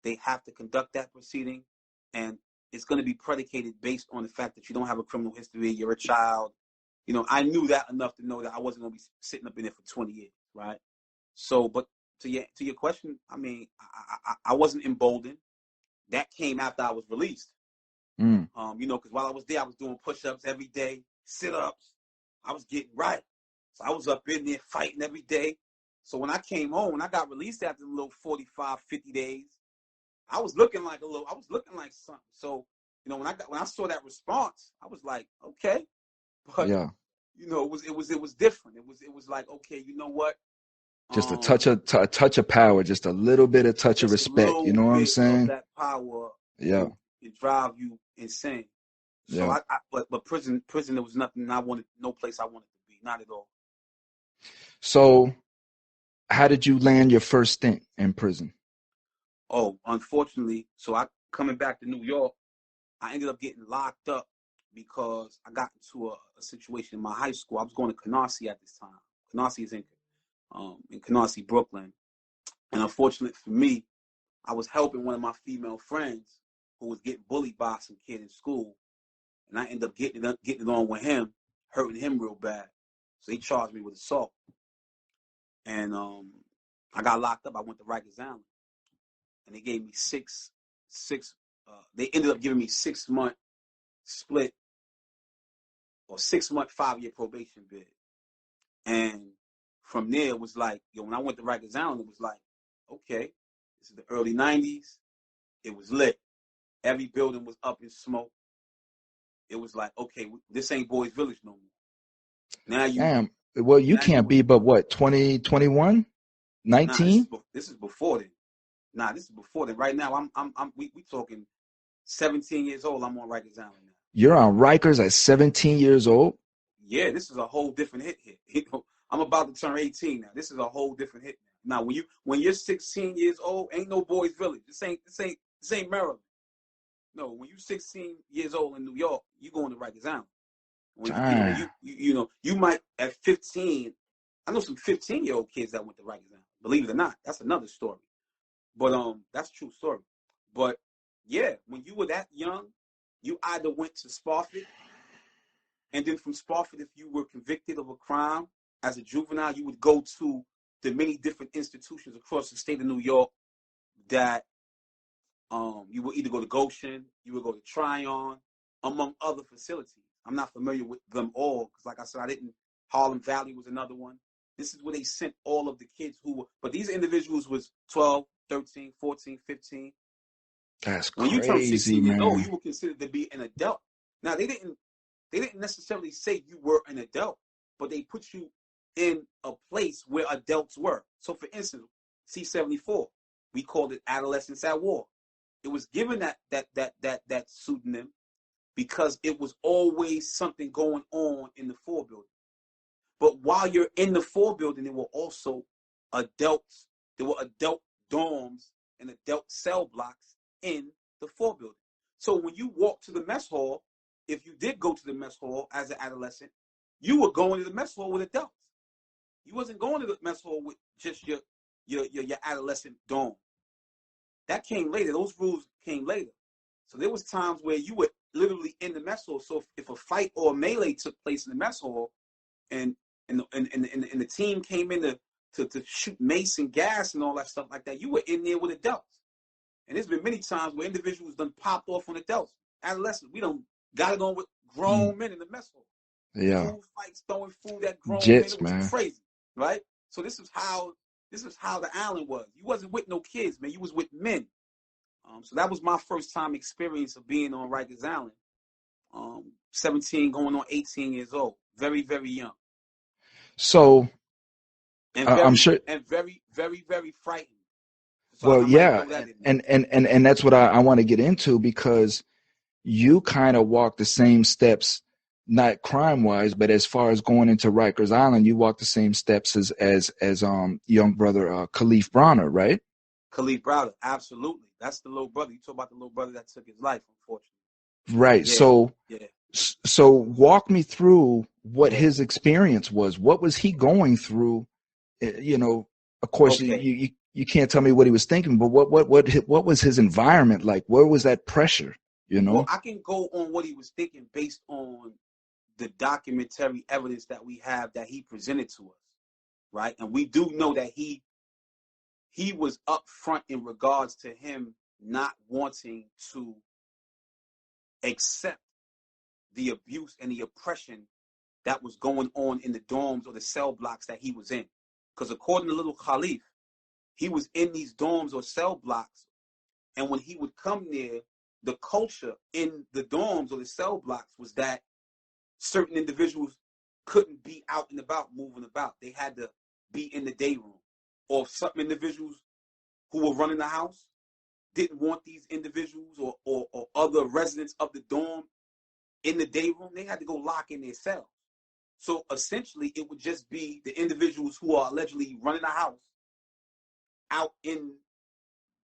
They have to conduct that proceeding. And it's going to be predicated based on the fact that you don't have a criminal history, you're a child. I knew that enough to know that I wasn't going to be sitting up in there for 20 years, right? So, but to your question, I mean, I wasn't emboldened. That came after I was released. Mm. Because while I was there, I was doing push-ups every day, sit-ups. I was getting right. So I was up in there fighting every day. So when I came home, when I got released after a little 45, 50 days, I was looking like something. So, when I saw that response, I was like, okay. But, Yeah. it was different. It was like, okay, you know what? Just a touch of power, just a little bit of touch of Just a respect. You little know what I'm bit of saying? that power Yeah. can drive you insane. So Yeah. but prison, there was nothing no place I wanted to be, not at all. So how did you land your first stint in prison? Oh, unfortunately, so coming back to New York, I ended up getting locked up because I got into a situation in my high school. I was going to Canarsie at this time. Canarsie is in Canarsie, Brooklyn. And unfortunately for me, I was helping one of my female friends who was getting bullied by some kid in school. And I ended up getting it on with him, hurting him real bad. So he charged me with assault. And I got locked up. I went to Rikers Island. And they gave me they ended up giving me 6-month split or 6-month 5-year probation bid. And from there, it was like, when I went to Rikers Island, it was like, okay, this is the early 90s. It was lit. Every building was up in smoke. It was like, okay, this ain't Boys Village no more. Damn. Well, you Now you can't with, be but what, 20, 21, nah, this 19? is before then. Nah, this is before then. Right now, we talking 17 years old. I'm on Rikers Island now. You're on Rikers at 17 years old? Yeah, this is a whole different hit. I'm about to turn 18 now. This is a whole different hit now. Now, when you're 16 years old, ain't no Boys Village. This ain't Maryland. No, when you're 16 years old in New York, you going to Rikers Island. When Damn. you might at 15. I know some 15-year-old kids that went to Rikers Island. Believe it or not, that's another story. But that's a true story. But yeah, when you were that young, you either went to Spofford, and then from Spofford, if you were convicted of a crime as a juvenile, you would go to the many different institutions across the state of New York that you would either go to Goshen, you would go to Tryon, among other facilities. I'm not familiar with them all because, like I said, Harlem Valley was another one. This is where they sent all of the kids but these individuals was 12, 13, 14, 15. That's When you turn crazy, 16 years old, you man. were considered to be an adult. Now, they didn't necessarily say you were an adult, but they put you in a place where adults were. So, for instance, C-74, we called it adolescence at war. It was given that pseudonym because it was always something going on in the 4 building. But while you're in the 4 building, there were also adults. There were adult dorms and adult cell blocks in the 4 building. So when you walk to the mess hall, if you did go to the mess hall as an adolescent, you were going to the mess hall with adults. You wasn't going to the mess hall with just your adolescent dorm. That came later. Those rules came later. So there was times where you were literally in the mess hall. So if a fight or a melee took place in the mess hall, and the team came in to shoot mace and gas and all that stuff like that, you were in there with adults. And there's been many times where individuals done popped off on adults. Adolescents, we don't got it on with grown men in the mess hall. Yeah. Food fights, throwing food at grown Jits, men. It was man. crazy, right? So this is how the island was. You wasn't with no kids, man. You was with men. So that was my first time experience of being on Rikers Island. 17 going on 18 years old. Very, very young. So and very, I'm sure, and very, very, very frightened. So well, yeah, and that's what I want to get into, because you kind of walk the same steps, not crime wise, but as far as going into Rikers Island, you walk the same steps as young brother Khalil Browder, right? Khalil Browder, absolutely. That's the little brother. You talk about the little brother that took his life, unfortunately. Right. Yeah. So walk me through what his experience was. What was he going through? You know, of course, you can't tell me what he was thinking, but what was his environment like? Where was that pressure? You know? Well, I can go on what he was thinking based on the documentary evidence that we have that he presented to us, right? And we do know that he was upfront in regards to him not wanting to accept the abuse and the oppression that was going on in the dorms or the cell blocks that he was in. Because according to little Khalif, he was in these dorms or cell blocks, and when he would come there, the culture in the dorms or the cell blocks was that certain individuals couldn't be out and about, moving about. They had to be in the day room. Or some individuals who were running the house didn't want these individuals or other residents of the dorm in the day room. They had to go lock in their cells. So essentially, it would just be the individuals who are allegedly running the house out in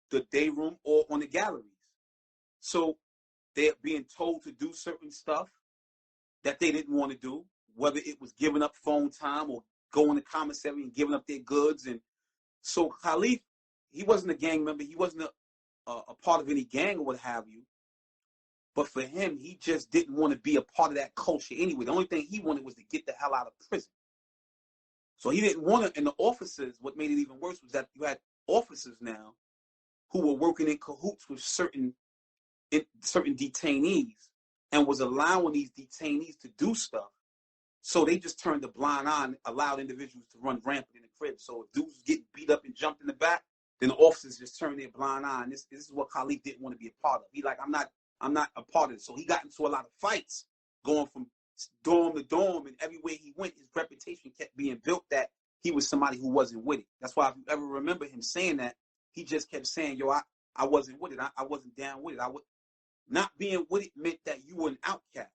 the day room or on the galleries. So they're being told to do certain stuff that they didn't want to do, whether it was giving up phone time or going to commissary and giving up their goods. And so Khalif, he wasn't a gang member. He wasn't a part of any gang or what have you. But for him, he just didn't want to be a part of that culture anyway. The only thing he wanted was to get the hell out of prison. So he didn't want to, and the officers, what made it even worse was that you had officers now who were working in cahoots with certain detainees and was allowing these detainees to do stuff. So they just turned a blind eye and allowed individuals to run rampant in the crib. So if dudes was getting beat up and jumped in the back, then the officers just turned their blind eye. And this is what Khalif didn't want to be a part of. He like, I'm not a part of it. So he got into a lot of fights going from dorm to dorm, and everywhere he went, his reputation kept being built that he was somebody who wasn't with it. That's why if you ever remember him saying that, he just kept saying, yo, I wasn't with it. I wasn't down with it. Not being with it meant that you were an outcast.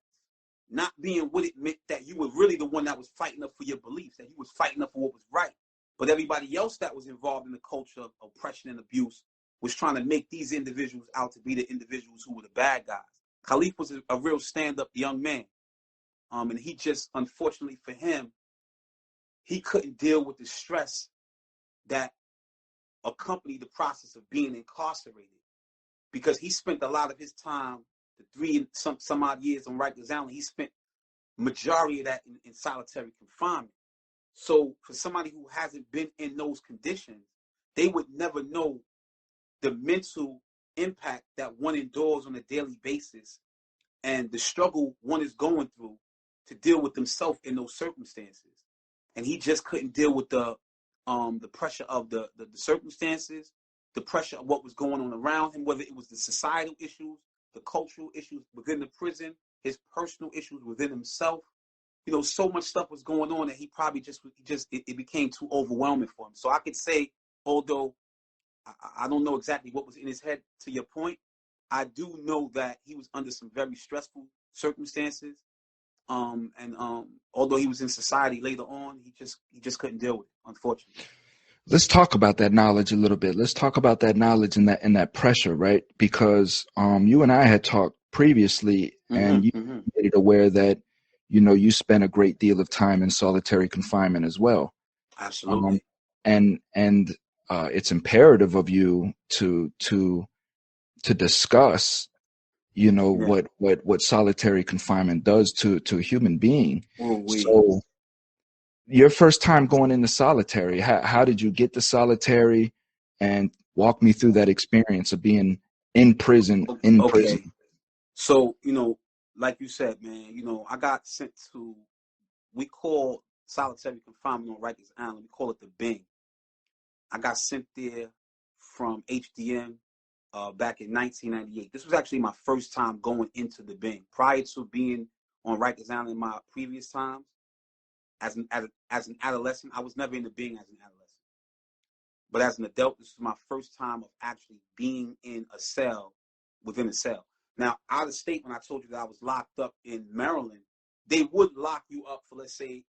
Not being with it meant that you were really the one that was fighting up for your beliefs, that you was fighting up for what was right. But everybody else that was involved in the culture of oppression and abuse was trying to make these individuals out to be the individuals who were the bad guys. Khalif was a real stand-up young man. And he just, unfortunately for him, he couldn't deal with the stress that accompanied the process of being incarcerated, because he spent a lot of his time, the 3 and some odd years on Rikers Island, he spent majority of that in solitary confinement. So for somebody who hasn't been in those conditions, they would never know the mental impact that one endures on a daily basis and the struggle one is going through to deal with himself in those circumstances. And he just couldn't deal with the pressure of the circumstances, the pressure of what was going on around him, whether it was the societal issues, the cultural issues within the prison, his personal issues within himself. You know, so much stuff was going on that he probably it became too overwhelming for him. So I could say, although I don't know exactly what was in his head, to your point, I do know that he was under some very stressful circumstances. And although he was in society later on, he just couldn't deal with it, unfortunately. Let's talk about that knowledge a little bit. Let's talk about that knowledge and that pressure, right? Because you and I had talked previously, and you made it aware that you spent a great deal of time in solitary confinement as well. Absolutely. And it's imperative of you to discuss, what solitary confinement does to a human being. So your first time going into solitary, how did you get to solitary, and walk me through that experience of being in prison, Okay. So, like you said, man, I got sent to, we call solitary confinement on Rikers Island, we call it the Bing. I got sent there from HDM back in 1998. This was actually my first time going into the Bing. Prior to being on Rikers Island in my previous times, as an adolescent, I was never in the Bing as an adolescent. But as an adult, this is my first time of actually being in a cell within a cell. Now, out of state, when I told you that I was locked up in Maryland, they would lock you up for, let's say,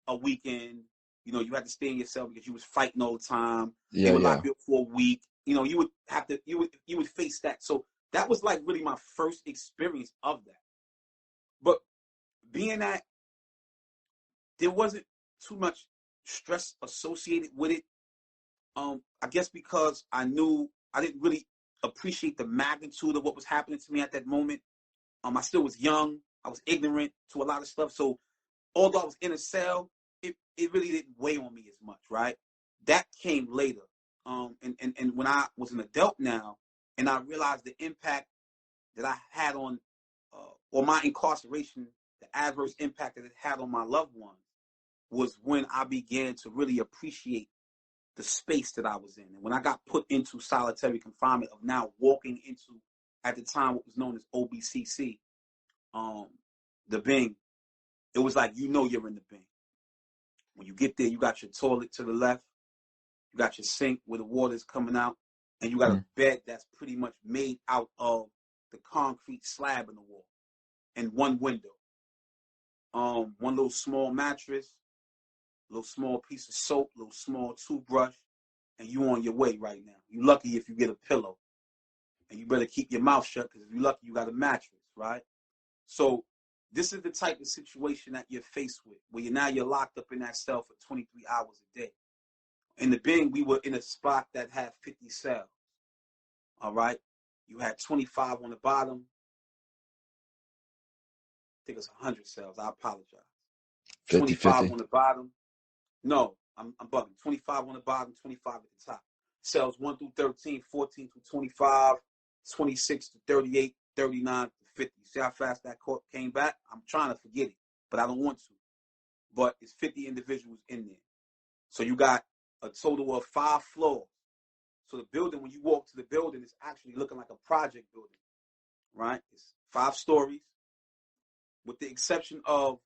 a weekend. You had to stay in your cell because you was fighting all the time. They would lock you up for a week. You would have to, you would face that. So that was like really my first experience of that. But being that there wasn't too much stress associated with it, I guess because I knew I didn't really appreciate the magnitude of what was happening to me at that moment. I still was young. I was ignorant to a lot of stuff. So although I was in a cell, it really didn't weigh on me as much, right? That came later. And when I was an adult now, and I realized the impact that I had on, or my incarceration, the adverse impact that it had on my loved ones, was when I began to really appreciate the space that I was in. And when I got put into solitary confinement, of now walking into, at the time, what was known as OBCC, the Bing, it was like, you're in the Bing. When you get there, you got your toilet to the left, you got your sink where the water's coming out, and you got a bed that's pretty much made out of the concrete slab in the wall, and one window. One little small mattress, little small piece of soap, little small toothbrush, and you on your way right now. You lucky if you get a pillow. And you better keep your mouth shut, because if you're lucky, you got a mattress, right? So this is the type of situation that you're faced with, where you're locked up in that cell for 23 hours a day. In the Bing, we were in a spot that had 50 cells. All right? You had 25 on the bottom. I think it's 100 cells. I apologize. 25 on the bottom. No, I'm bugging. 25 on the bottom, 25 at the top. Cells 1 through 13, 14 through 25, 26 to 38, 39 to 50. See how fast that court came back? I'm trying to forget it, but I don't want to. But it's 50 individuals in there. So you got a total of 5 floors. So the building, when you walk to the building, it's actually looking like a project building, right? It's 5 stories, with the exception of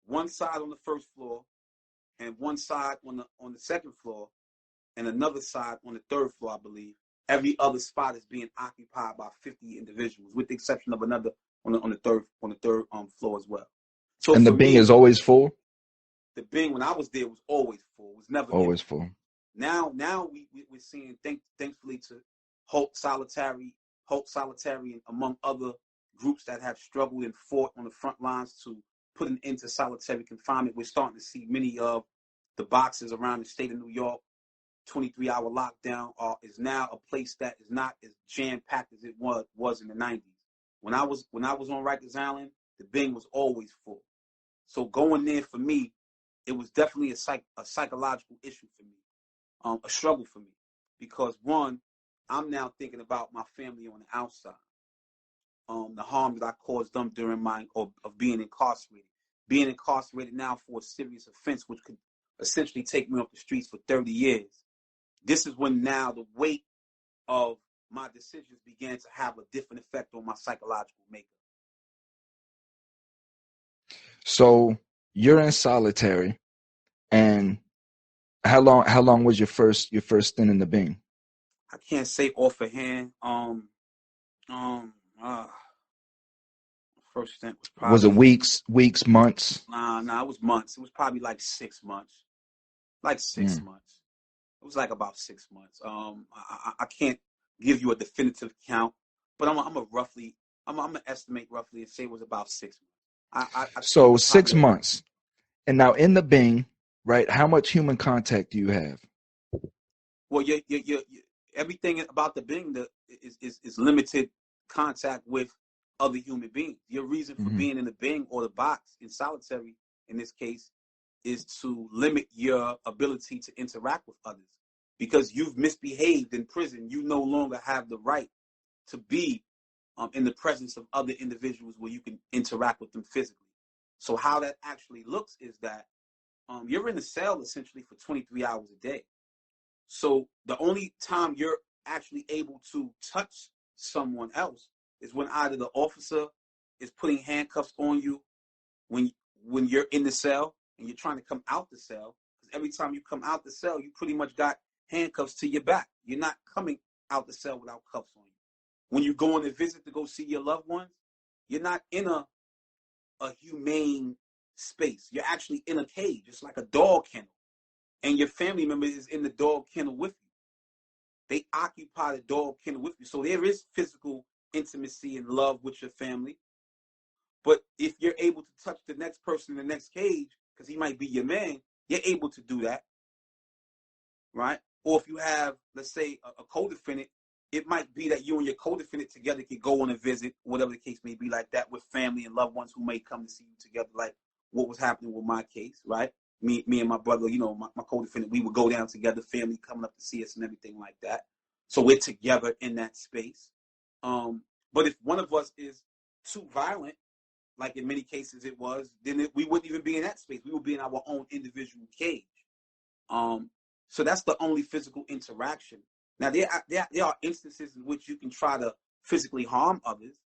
one side on the first floor and one side on the second floor, and another side on the third floor, I believe. Every other spot is being occupied by 50 individuals, with the exception of another on the third floor as well. So and the Bing is always full? The Bing, when I was there, was always full. It was never always empty. Full. Now we're seeing, thankfully, to Hope Solitary, and among other groups that have struggled and fought on the front lines to put an end to solitary confinement. We're starting to see many of the boxes around the state of New York. 23-hour lockdown is now a place that is not as jam-packed as it was in the 90s. When I was on Rikers Island, the Bing was always full. So going there for me, it was definitely a psychological issue for me, a struggle for me, because one, I'm now thinking about my family on the outside, the harm that I caused them during of being incarcerated. Being incarcerated now for a serious offense, which could essentially take me off the streets for 30 years. This is when now the weight of my decisions began to have a different effect on my psychological makeup. So you're in solitary, and how long was your first stint in the Bing? I can't say offhand. Um, uh, First stint was Was it probably weeks, months? nah. It was months. It was probably like 6 months. Like six Mm. months. It was like about 6 months. I can't give you a definitive count, but I'm a roughly I'm gonna estimate roughly and say it was about 6 months. I think it So was six probably months. And now in the Bing, right? How much human contact do you have? well, everything about the being is limited contact with other human beings. Your reason for Mm-hmm. being in the Bing or the box in solitary, in this case, is to limit your ability to interact with others. Because you've misbehaved in prison, you no longer have the right to be in the presence of other individuals where you can interact with them physically. So how that actually looks is that you're in a cell essentially for 23 hours a day. So the only time you're actually able to touch someone else is when either the officer is putting handcuffs on you when when you're in the cell and you're trying to come out the cell. Because every time you come out the cell, you pretty much got handcuffs to your back. You're not coming out the cell without cuffs on you. When you go on a visit to go see your loved ones, you're not in a humane space. You're actually in a cage. It's like a dog kennel. And your family member is in the dog kennel with you. They occupy the dog kennel with you. So there is physical intimacy and love with your family. But if you're able to touch the next person in the next cage, because he might be your man, you're able to do that, right? Or if you have, let's say, a co-defendant, it might be that you and your co-defendant together could go on a visit, whatever the case may be, like that, with family and loved ones who may come to see you together, like what was happening with my case, right? Me and my brother, my co-defendant, we would go down together, family coming up to see us and everything like that. So we're together in that space. But if one of us is too violent, like in many cases it was, then we wouldn't even be in that space. We would be in our own individual cage. Um, so that's the only physical interaction. Now there are instances in which you can try to physically harm others,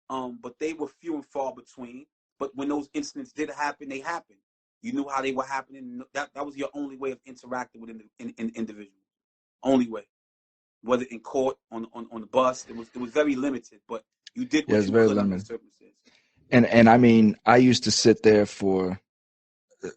but they were few and far between. But when those incidents did happen, they happened. You knew how they were happening. That was your only way of interacting with in individuals. Only way. Whether in court, on the bus, it was very limited. But you did Yeah, what it's you very could under the limited. circumstances. And I mean, I used to sit there for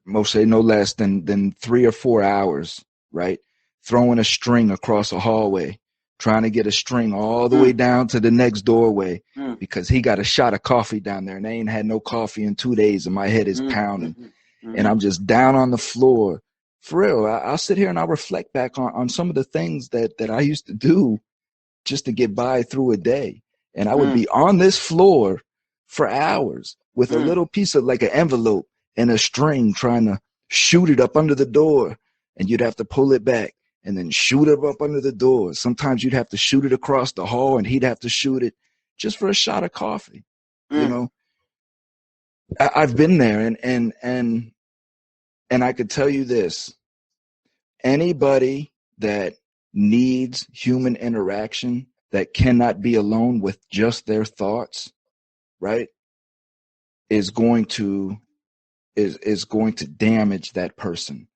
Moshe no less than 3 or 4 hours, right? Throwing a string across a hallway, trying to get a string all the way Mm, down to the next doorway mm, because he got a shot of coffee down there and they ain't had no coffee in 2 days and my head is mm, pounding mm, and mm, I'm just down on the floor. For real, I'll sit here and I'll reflect back on some of the things that I used to do just to get by through a day. And I would mm, be on this floor for hours with a mm, little piece of like an envelope and a string trying to shoot it up under the door. And you'd have to pull it back and then shoot it up under the door. Sometimes you'd have to shoot it across the hall and he'd have to shoot it just for a shot of coffee. You mm, know, I've been there and I could tell you this, anybody that needs human interaction that cannot be alone with just their thoughts, right, is going to is going to damage that person.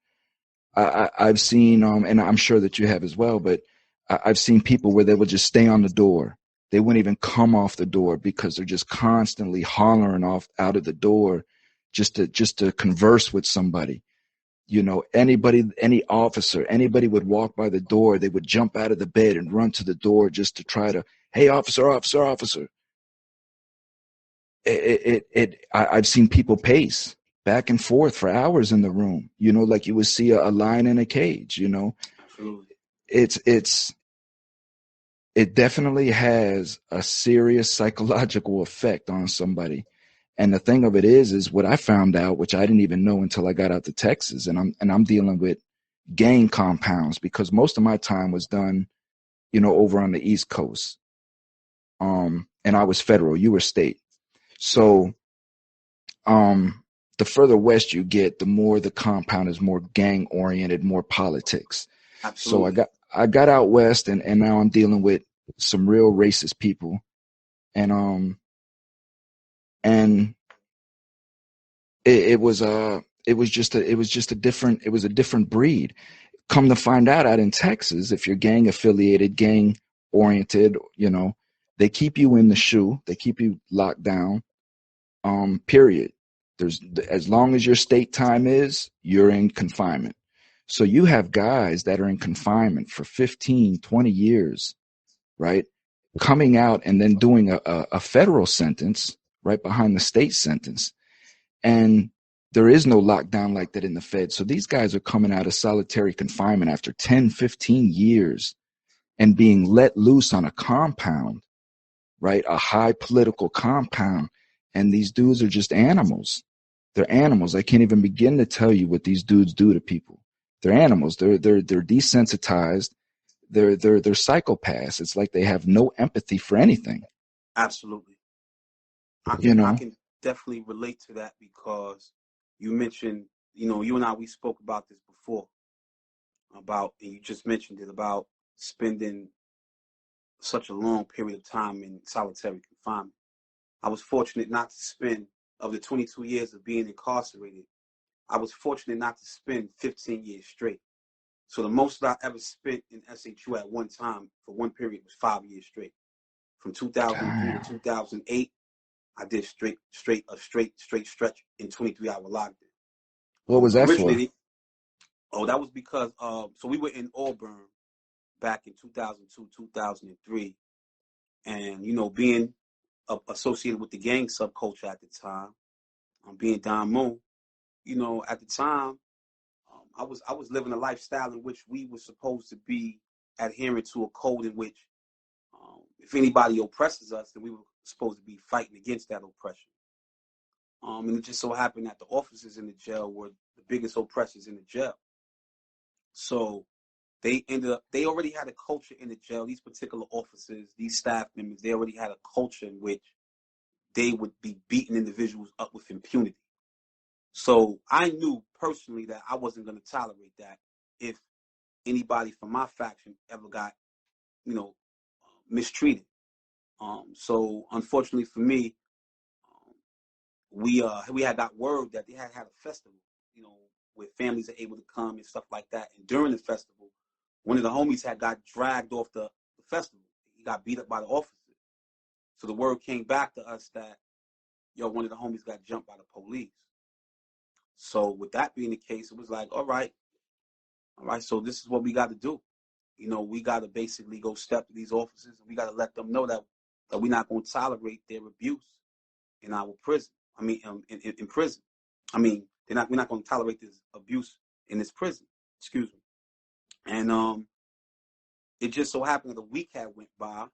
I've seen, and I'm sure that you have as well, but I've seen people where they would just stay on the door. They wouldn't even come off the door because they're just constantly hollering off out of the door, just to converse with somebody. Anybody, any officer, anybody would walk by the door, they would jump out of the bed and run to the door just to try to, hey, officer, officer, officer. I've seen people pace back and forth for hours in the room, like you would see a lion in a cage. absolutely. It's it definitely has a serious psychological effect on somebody. And the thing of it is what I found out, which I didn't even know until I got out to Texas, and I'm dealing with gang compounds because most of my time was done, over on the East Coast. And I was federal, you were state. Right. So, the further west you get, the more the compound is more gang oriented, more politics. So Absolutely. I got out west and now I'm dealing with some real racist people. And it was a different breed. Come to find out in Texas, if you're gang affiliated, gang oriented, They keep you in the shoe. They keep you locked down. Period. There's as long as your state time is, you're in confinement. So you have guys that are in confinement for 15, 20 years, right? Coming out and then doing a federal sentence right behind the state sentence. And there is no lockdown like that in the Fed. So these guys are coming out of solitary confinement after 10, 15 years and being let loose on a compound, right? A high political compound. And these dudes are just animals. They're animals. I can't even begin to tell you what these dudes do to people. They're animals. They're desensitized. They're psychopaths. It's like they have no empathy for anything. Absolutely. I You know, can definitely relate to that because you mentioned, you and I, we spoke about this before and you just mentioned it about spending such a long period of time in solitary confinement. I was fortunate not to spend, of the 22 years of being incarcerated, I was fortunate not to spend 15 years straight. So the most I ever spent in SHU at one time for one period was 5 years straight. From 2003 to 2008, I did straight stretch in 23-hour lockdown. what was that for? Originally, that was because so we were in Auburn back in 2002, 2003, and being associated with the gang subculture at the time, being Don Moon, at the time, I was living a lifestyle in which we were supposed to be adhering to a code in which, if anybody oppresses us, then we were supposed to be fighting against that oppression. And it just so happened that the officers in the jail were the biggest oppressors in the jail. So they already had a culture in the jail. These particular officers, these staff members, they already had a culture in which they would be beating individuals up with impunity. So I knew personally that I wasn't going to tolerate that if anybody from my faction ever got, mistreated. So unfortunately for me, we had got word that they had a festival, where families are able to come and stuff like that. And during the festival, one of the homies had got dragged off the festival. He got beat up by the officers. So the word came back to us that, one of the homies got jumped by the police. So with that being the case, it was like, all right, so this is what we got to do. We got to basically go step to these officers, and we got to let them know that we're not going to tolerate their abuse in our prison. I mean, in prison. I mean, we're not going to tolerate this abuse in this prison. Excuse me. And it just so happened that a week had went by.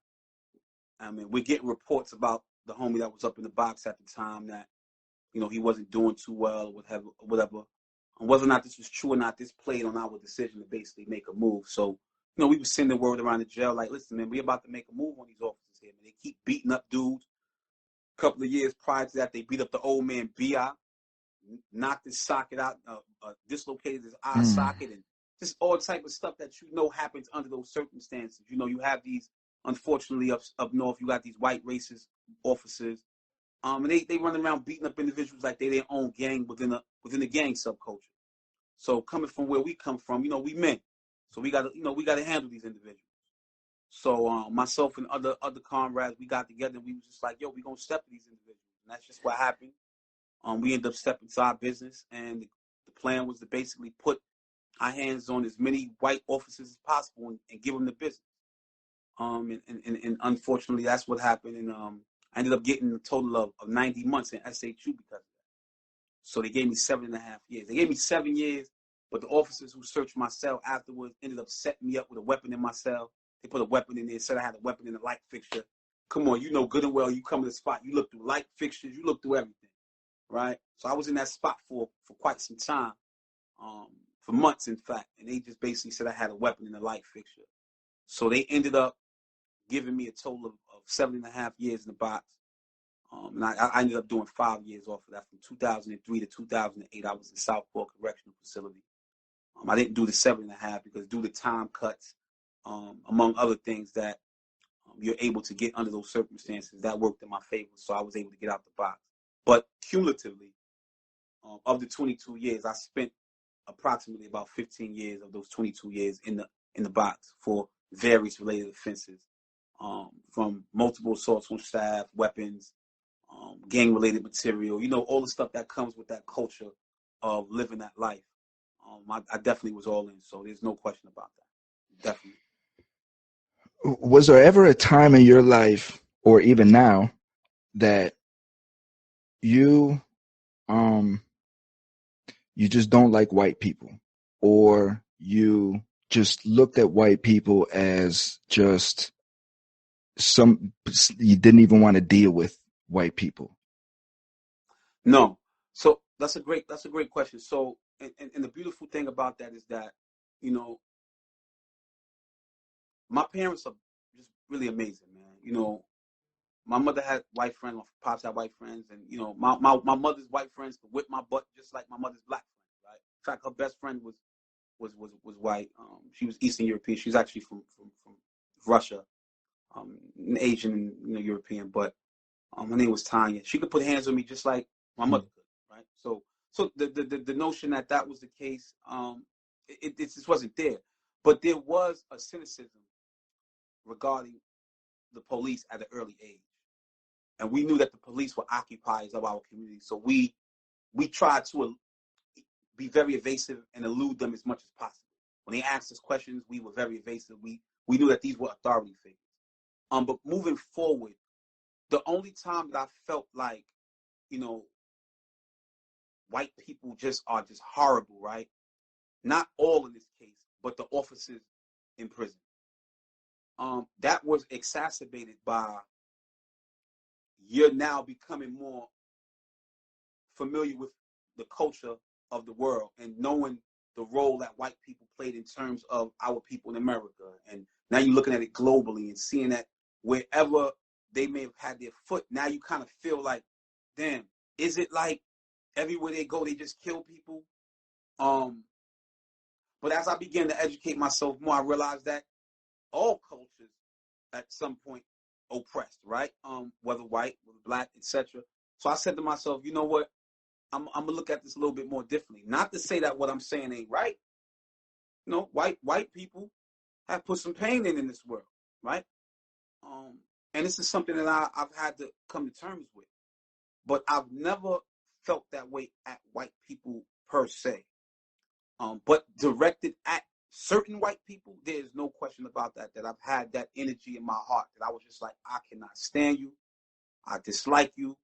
I mean, we're getting reports about the homie that was up in the box at the time that, he wasn't doing too well or whatever. And whether or not this was true or not, this played on our decision to basically make a move. So, we were sending word around the jail like, listen, man, we're about to make a move on these officers here, man. They keep beating up dudes. A couple of years prior to that, they beat up the old man B.I., knocked his socket out, dislocated his eye socket, and just all type of stuff that happens under those circumstances. You have these, unfortunately, up north, you got these white racist officers, and they run around beating up individuals like they're their own gang within the gang subculture. So coming from where we come from, we men, so we gotta handle these individuals. So myself and other comrades, we got together and we was just like, yo, we gonna step to these individuals, and that's just what happened. We ended up stepping to our business, and the plan was to basically put our hands on as many white officers as possible and give them the business. And unfortunately, that's what happened. And I ended up getting a total of 90 months in SHU because of that. So they gave me 7.5 years. They gave me 7 years, but the officers who searched my cell afterwards ended up setting me up with a weapon in my cell. They put a weapon in there, said I had a weapon in the light fixture. Come on, you know good and well, you come to the spot, you look through light fixtures, you look through everything. Right? So I was in that spot for quite some time, for months, in fact, and they just basically said I had a weapon in the light fixture. So they ended up giving me a total of 7.5 years in the box. And I ended up doing 5 years off of that. From 2003 to 2008, I was in Southport Correctional Facility. I didn't do the 7.5 because due to time cuts, among other things that you're able to get under those circumstances, that worked in my favor. So I was able to get out the box. But cumulatively, of the 22 years, I spent approximately about 15 years of those 22 years in the box for various related offenses. from multiple assaults on staff, weapons, gang-related material, all the stuff that comes with that culture of living that life. I definitely was all in, so there's no question about that. Definitely. Was there ever a time in your life, or even now, that you you just don't like white people, or you just looked at white people as just you didn't even want to deal with white people? No. So that's a great question. So and the beautiful thing about that is that, my parents are just really amazing, man. My mother had white friends, my pops had white friends, and my mother's white friends could whip my butt just like my mother's black friends, right? In fact, her best friend was white. She was Eastern European. She was actually from Russia, Asian, European, but her name was Tanya. She could put hands on me just like my mother could, right? So the notion that was the case, it just wasn't there. But there was a cynicism regarding the police at an early age. And we knew that the police were occupiers of our community. So we tried to be very evasive and elude them as much as possible. When they asked us questions, we were very evasive. We knew that these were authority figures. But moving forward, the only time that I felt like, white people just are just horrible, right? Not all in this case, but the officers in prison. That was exacerbated by you're now becoming more familiar with the culture of the world and knowing the role that white people played in terms of our people in America. And now you're looking at it globally and seeing that wherever they may have had their foot, now you kind of feel like, damn, is it like everywhere they go, they just kill people? But as I began to educate myself more, I realized that all cultures at some point oppressed, right? Whether white, whether black, etc. So I said to myself, you know what? I'm gonna look at this a little bit more differently. Not to say that what I'm saying ain't right. White people have put some pain in this world, right? And this is something that I've had to come to terms with. But I've never felt that way at white people per se. But directed at certain white people, there's no question about that. That I've had that energy in my heart that I was just like, I cannot stand you. I dislike you.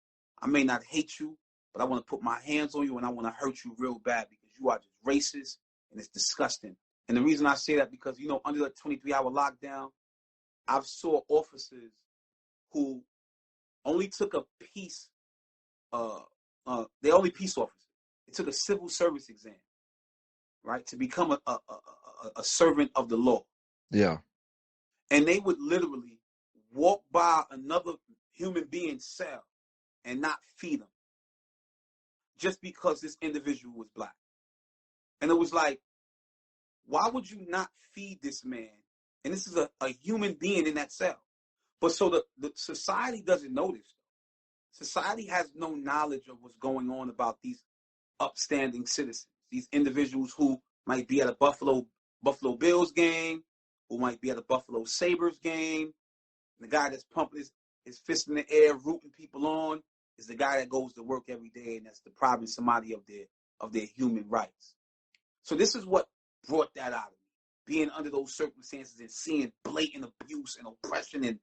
I may not hate you, but I want to put my hands on you and I want to hurt you real bad because you are just racist and it's disgusting. And the reason I say that because, under the 23-hour lockdown, I've saw officers who only took a peace, they're only peace officers. They took a civil service exam, right, to become a servant of the law. Yeah. And they would literally walk by another human being's cell and not feed them just because this individual was black. And it was like, why would you not feed this man? And this is a human being in that cell. But so the society doesn't know this. Society has no knowledge of what's going on about these upstanding citizens, these individuals who might be at a Buffalo Bills game, who might be at a Buffalo Sabres game. And the guy that's pumping his fist in the air, rooting people on, is the guy that goes to work every day and that's depriving somebody of their human rights. So this is what brought that out of me, being under those circumstances and seeing blatant abuse and oppression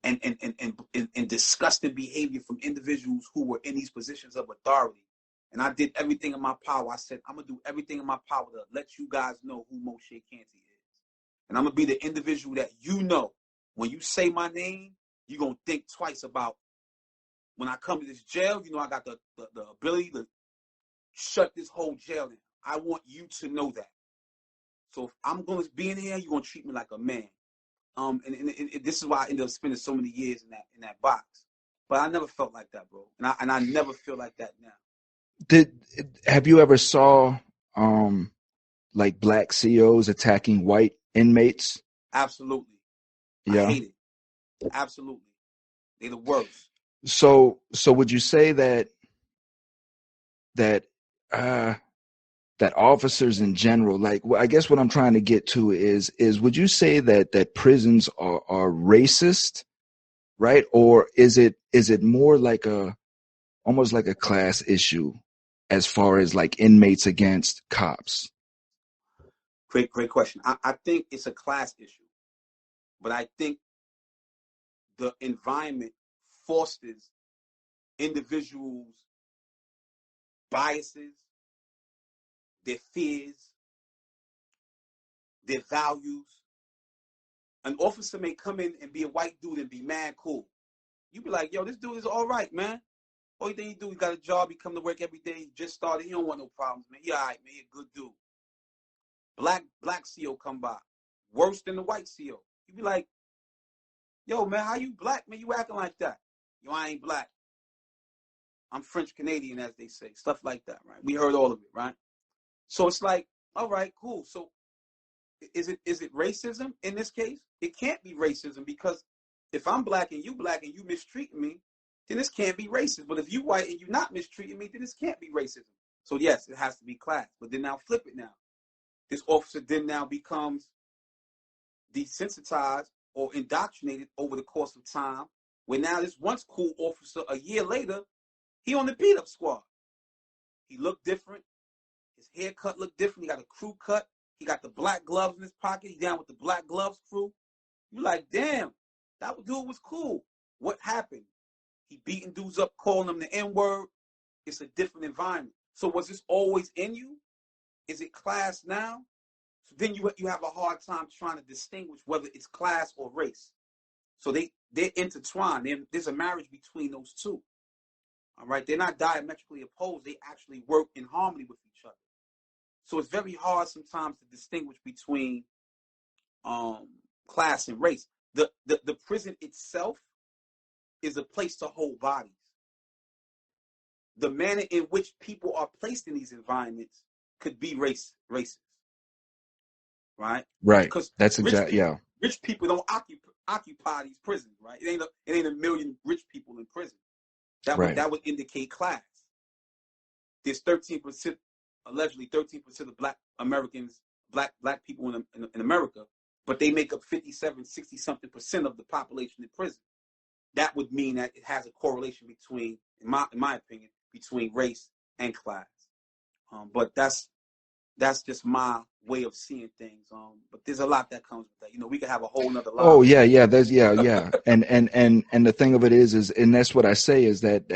and disgusting behavior from individuals who were in these positions of authority. And I did everything in my power. I said, I'm going to do everything in my power to let you guys know who Moshe Canty is. And I'm going to be the individual that when you say my name, you're going to think twice about when I come to this jail, I got the ability to shut this whole jail down. I want you to know that. So if I'm going to be in here, you're going to treat me like a man. And this is why I ended up spending so many years in that box. But I never felt like that, bro. And I never feel like that now. Have you ever saw like black CEOs attacking white inmates? Absolutely. Yeah. I hate it. Absolutely. They're the worst. So would you say that officers in general, like, I guess what I'm trying to get to is would you say that prisons are racist, right? Or is it more like almost like a class issue as far as like inmates against cops? Great question. I think it's a class issue, but I think the environment fosters individuals' biases, their fears, their values. An officer may come in and be a white dude and be mad cool. You be like, yo, this dude is all right, man. Only thing he do, he got a job, he come to work every day, he just started, he don't want no problems, man. He all right, man, he a good dude. Black CO come by, worse than the white CO. You be like, yo, man, how you black, man? You acting like that? Yo, I ain't black. I'm French Canadian, as they say, stuff like that, right? We heard all of it, right? So it's like, all right, cool. So is it racism in this case? It can't be racism, because if I'm black and you mistreating me, then this can't be racist. But if you white and you not mistreating me, then this can't be racism. So yes, it has to be class. But then now flip it now. This officer then now becomes desensitized or indoctrinated over the course of time, where now this once cool officer, a year later, he on the beat up squad. He looked different. His haircut looked different. He got a crew cut. He got the black gloves in his pocket. He down with the black gloves crew. You like, damn, that dude was cool. What happened? He beating dudes up, calling them the N-word. It's a different environment. So was this always in you? Is it class now? So then you have a hard time trying to distinguish whether it's class or race. So they're intertwined. There's a marriage between those two. All right, they're not diametrically opposed. They actually work in harmony with each other. So it's very hard sometimes to distinguish between class and race. The prison itself is a place to hold bodies. The manner in which people are placed in these environments could be racist, right? Right. Because That's exactly, yeah. Rich people don't occupy these prisons, right? It ain't a million rich people in prison. That would indicate class. There's 13%, allegedly 13% of black Americans, black people in America, but they make up 57, 60 something % of the population in prison. That would mean that it has a correlation between, in my opinion, between race and class. But that's just my way of seeing things. But there's a lot that comes with that. You know, we could have a whole nother live. Oh yeah. There's yeah. And the thing of it is, and that's what I say is that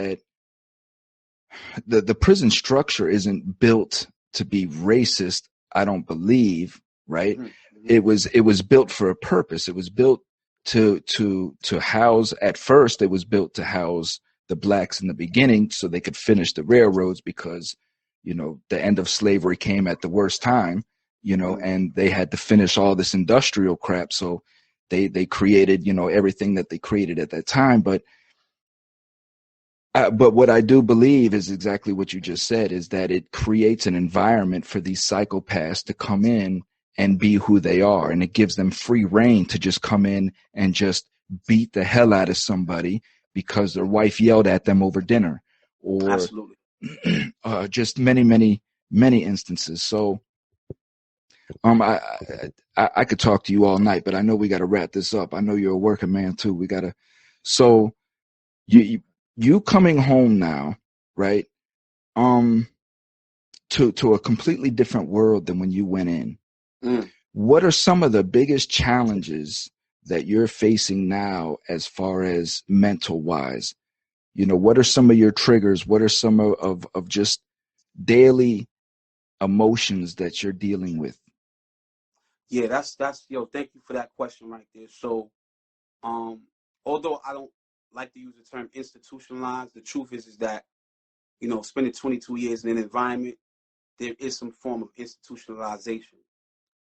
the prison structure isn't built to be racist. I don't believe, right? Mm-hmm. It was built for a purpose. It was built to house. At first, it was built to house the blacks in the beginning, so they could finish the railroads, because the end of slavery came at the worst time, and they had to finish all this industrial crap. So they created, everything that they created at that time. But what I do believe is exactly what you just said, is that it creates an environment for these psychopaths to come in and be who they are. And it gives them free reign to just come in and just beat the hell out of somebody because their wife yelled at them over dinner, or absolutely, just many instances. So I could talk to you all night, but I know we got to wrap this up. I know you're a working man too. So you coming home now, right? To a completely different world than when you went in. What are some of the biggest challenges that you're facing now as far as mental wise? What are some of your triggers? What are some of just daily emotions that you're dealing with? Yeah, that's thank you for that question right there. So although I don't like to use the term institutionalized, the truth is that, spending 22 years in an environment, there is some form of institutionalization.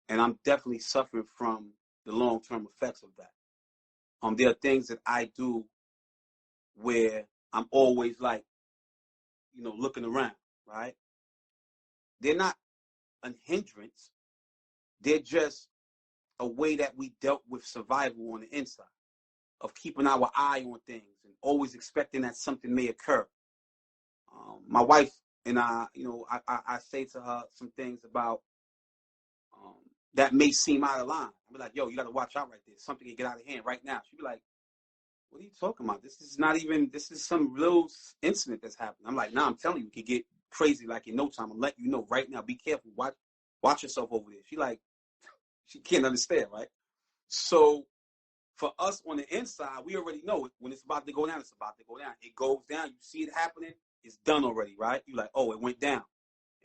And I'm definitely suffering from the long-term effects of that. There are things that I do where I'm always like, looking around, right? They're not a hindrance. They're just a way that we dealt with survival on the inside, of keeping our eye on things and always expecting that something may occur. My wife and I say to her some things about that may seem out of line. I'll be like, yo, you got to watch out right there. Something can get out of hand right now. She'll be like, what are you talking about? This is some real incident that's happening. I'm like, nah, I'm telling you, it could get crazy like in no time. I'm letting you know right now. Be careful. Watch yourself over there. She can't understand, right? So for us on the inside, we already know it. When it's about to go down, it's about to go down. It goes down. You see it happening. It's done already, right? You're like, oh, it went down.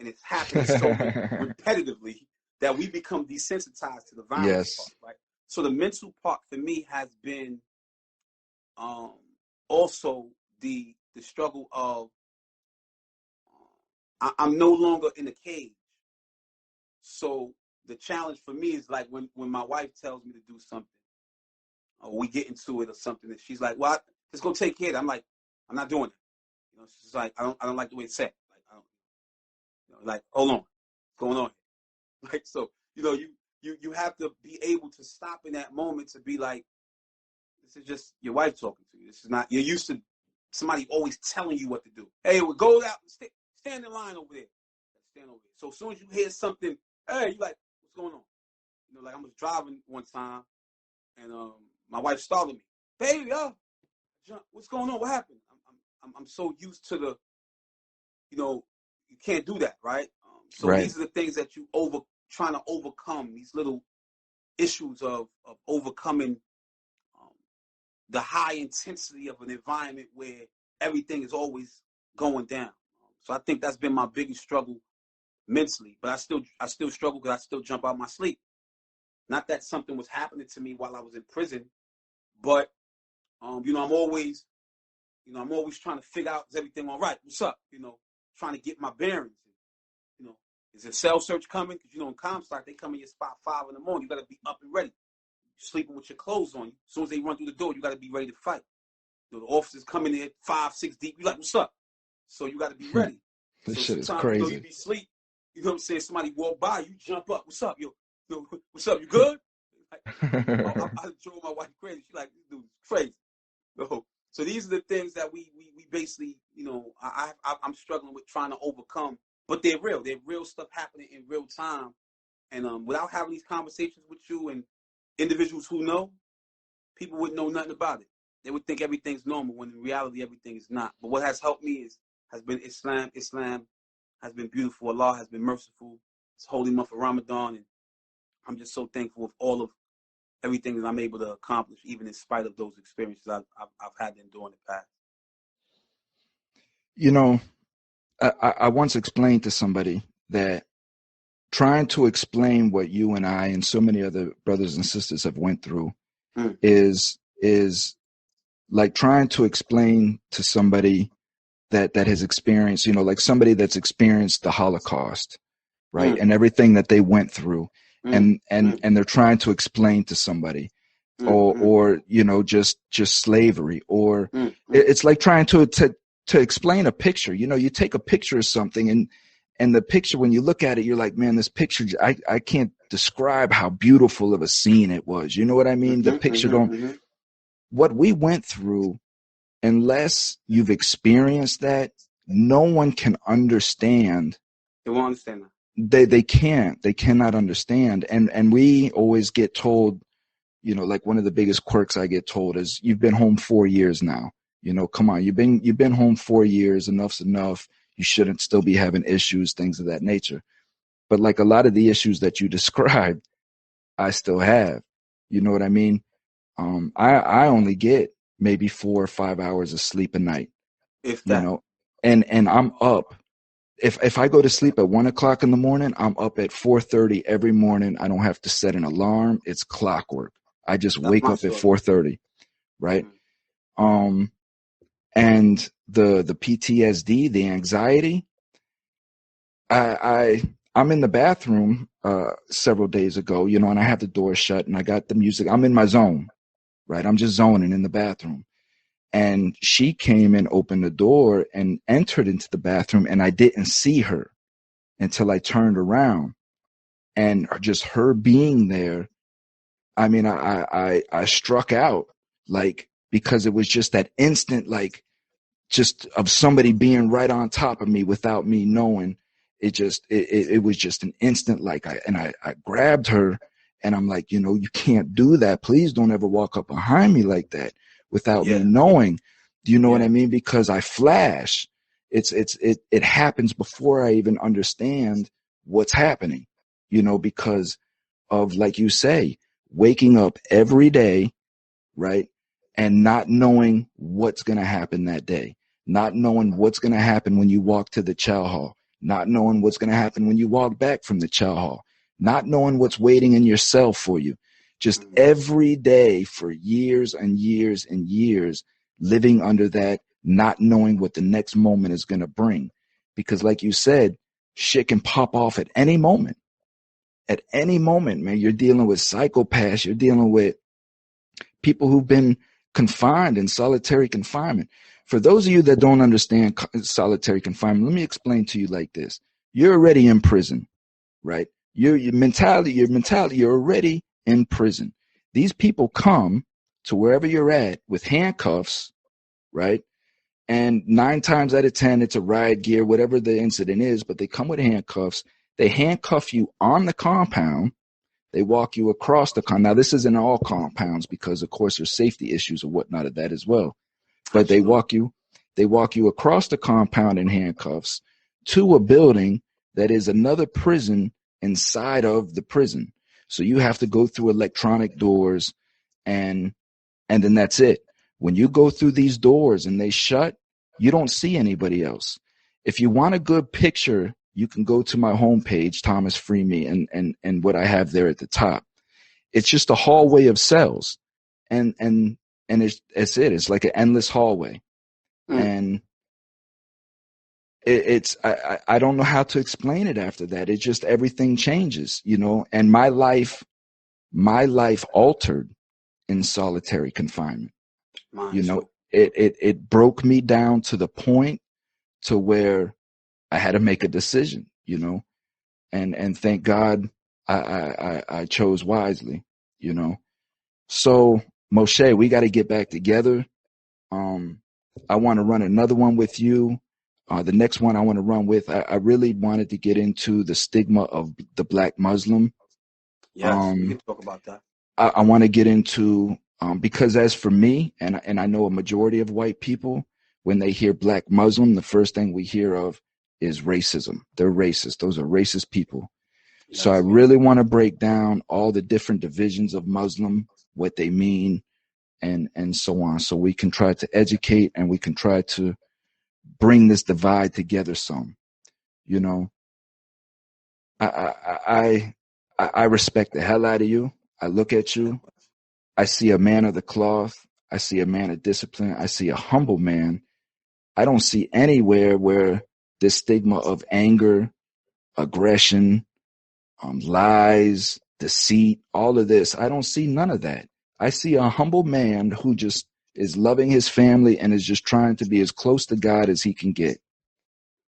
And it's happening so repetitively that we become desensitized to the violence Yes. part, right? So the mental part for me has been also the struggle of I'm no longer in a cage. So the challenge for me is like when my wife tells me to do something, or we get into it or something, and she's like, "Well, let's go take care of it." I'm like, "I'm not doing it." You know, she's like, I don't like the way it's said. Like, I don't, like, hold on, what's going on here? Like, so you have to be able to stop in that moment to be like, this is just your wife talking to you. This is not, you're used to somebody always telling you what to do. Hey, we'll go out, stand in line over there. Stand over there. So as soon as you hear something, hey, you like, what's going on? Like I was driving one time and my wife startled me. Baby, what's going on? What happened? I'm so used to the, you can't do that, right? So Right. these are the things that you trying to overcome, these little issues of overcoming the high intensity of an environment where everything is always going down. So I think that's been my biggest struggle mentally. But I still struggle because I still jump out my sleep. Not that something was happening to me while I was in prison, but I'm always trying to figure out, is everything all right? What's up? Trying to get my bearings. Is a cell search coming? Because in Comstock they come in your spot 5 in the morning. You got to be up and ready. You're sleeping with your clothes on you. As soon as they run through the door, you got to be ready to fight. The officers come in there 5, 6 deep. You like, what's up? So you got to be ready. This So shit is sometimes crazy. you be asleep. You know what I'm saying? Somebody walk by, you jump up. What's up, yo? What's up? You good? Like, I drove my wife crazy. She's like, this dude is crazy. So these are the things that we basically, I'm struggling with trying to overcome. But they're real. They're real stuff happening in real time. And without having these conversations with you and individuals who know, people wouldn't know nothing about it. They would think everything's normal when in reality everything is not. But what has helped me has been Islam. Islam has been beautiful. Allah has been merciful. It's holy month of Ramadan, and I'm just so thankful of all of everything that I'm able to accomplish, even in spite of those experiences I've had to endure in the past. I once explained to somebody that trying to explain what you and I and so many other brothers and sisters have went through is like trying to explain to somebody that has experienced, like somebody that's experienced the Holocaust, right? And everything that they went through, and they're trying to explain to somebody, or just slavery, or it's like trying to explain a picture. You take a picture of something, and the picture, when you look at it, you're like, man, this picture, I can't describe how beautiful of a scene it was. You know what I mean? The picture what we went through, unless you've experienced that, no one can understand. They won't understand that. They cannot understand. And we always get told, like one of the biggest quirks I get told is, you've been home 4 years now. Come on, you've been home 4 years. Enough's enough. You shouldn't still be having issues, things of that nature. But like a lot of the issues that you described, I still have. You know what I mean? I only get maybe 4 or 5 hours of sleep a night. If that. And I'm up. If I go to sleep at 1:00 in the morning, I'm up at 4:30 every morning. I don't have to set an alarm. It's clockwork. I just wake up at 4:30, right? And the PTSD, the anxiety. I'm in the bathroom several days ago, and I have the door shut and I got the music. I'm in my zone, right? I'm just zoning in the bathroom. And she came and opened the door and entered into the bathroom, and I didn't see her until I turned around. And just her being there, I mean, I struck out, like, because it was just that instant, like, just of somebody being right on top of me without me knowing. It was just an instant, like I grabbed her and I'm like, you know, you can't do that. Please don't ever walk up behind me like that without me Yeah. knowing. Do you know what Yeah. I mean? Because I flash. It happens before I even understand what's happening, you know, because of, like you say, waking up every day, right? And not knowing what's going to happen that day, not knowing what's going to happen when you walk to the chow hall, not knowing what's going to happen when you walk back from the chow hall, not knowing what's waiting in your cell for you. Just every day for years and years and years, living under that, not knowing what the next moment is going to bring. Because like you said, shit can pop off at any moment. At any moment, man, you're dealing with psychopaths. You're dealing with people who've been confined in solitary confinement. For those of you that don't understand solitary confinement, let me explain to you like this. You're already in prison, right? Your mentality, you're already in prison. These people come to wherever you're at with handcuffs, right? And 9 times out of 10, it's a riot gear, whatever the incident is, but they come with handcuffs. They handcuff you on the compound. They walk you across the Now, this isn't all compounds because, of course, there's safety issues or whatnot of that as well. But they walk you across the compound in handcuffs to a building that is another prison inside of the prison. So you have to go through electronic doors, and then that's it. When you go through these doors and they shut, you don't see anybody else. If you want a good picture, you can go to my homepage, Thomas Free Me, and what I have there at the top. It's just a hallway of cells, and it's it. It's like an endless hallway, and I don't know how to explain it after that. It's just everything changes, you know. And my life altered in solitary confinement. You know, it broke me down to the point to where I had to make a decision, you know, and thank God I chose wisely, you know. So Moshe, we got to get back together. I want to run another one with you. The next one I want to run with, I really wanted to get into the stigma of the Black Muslim. Yes, we can talk about that. I want to get into, because as for me, and I know a majority of white people, when they hear Black Muslim, the first thing we hear of is racism. They're racist. Those are racist people. Yes, so I really want to break down all the different divisions of Muslim, what they mean, and so on. So we can try to educate and we can try to bring this divide together some, you know. I respect the hell out of you. I look at you. I see a man of the cloth. I see a man of discipline. I see a humble man. I don't see anywhere where this stigma of anger, aggression, lies, deceit, all of this, I don't see none of that. I see a humble man who just is loving his family and is just trying to be as close to God as he can get,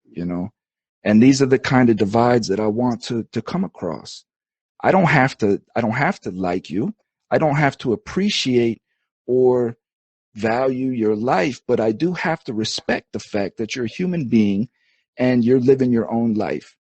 you know? And these are the kind of divides that I want to come across. I don't have to like you. I don't have to appreciate or value your life, but I do have to respect the fact that you're a human being and you're living your own life,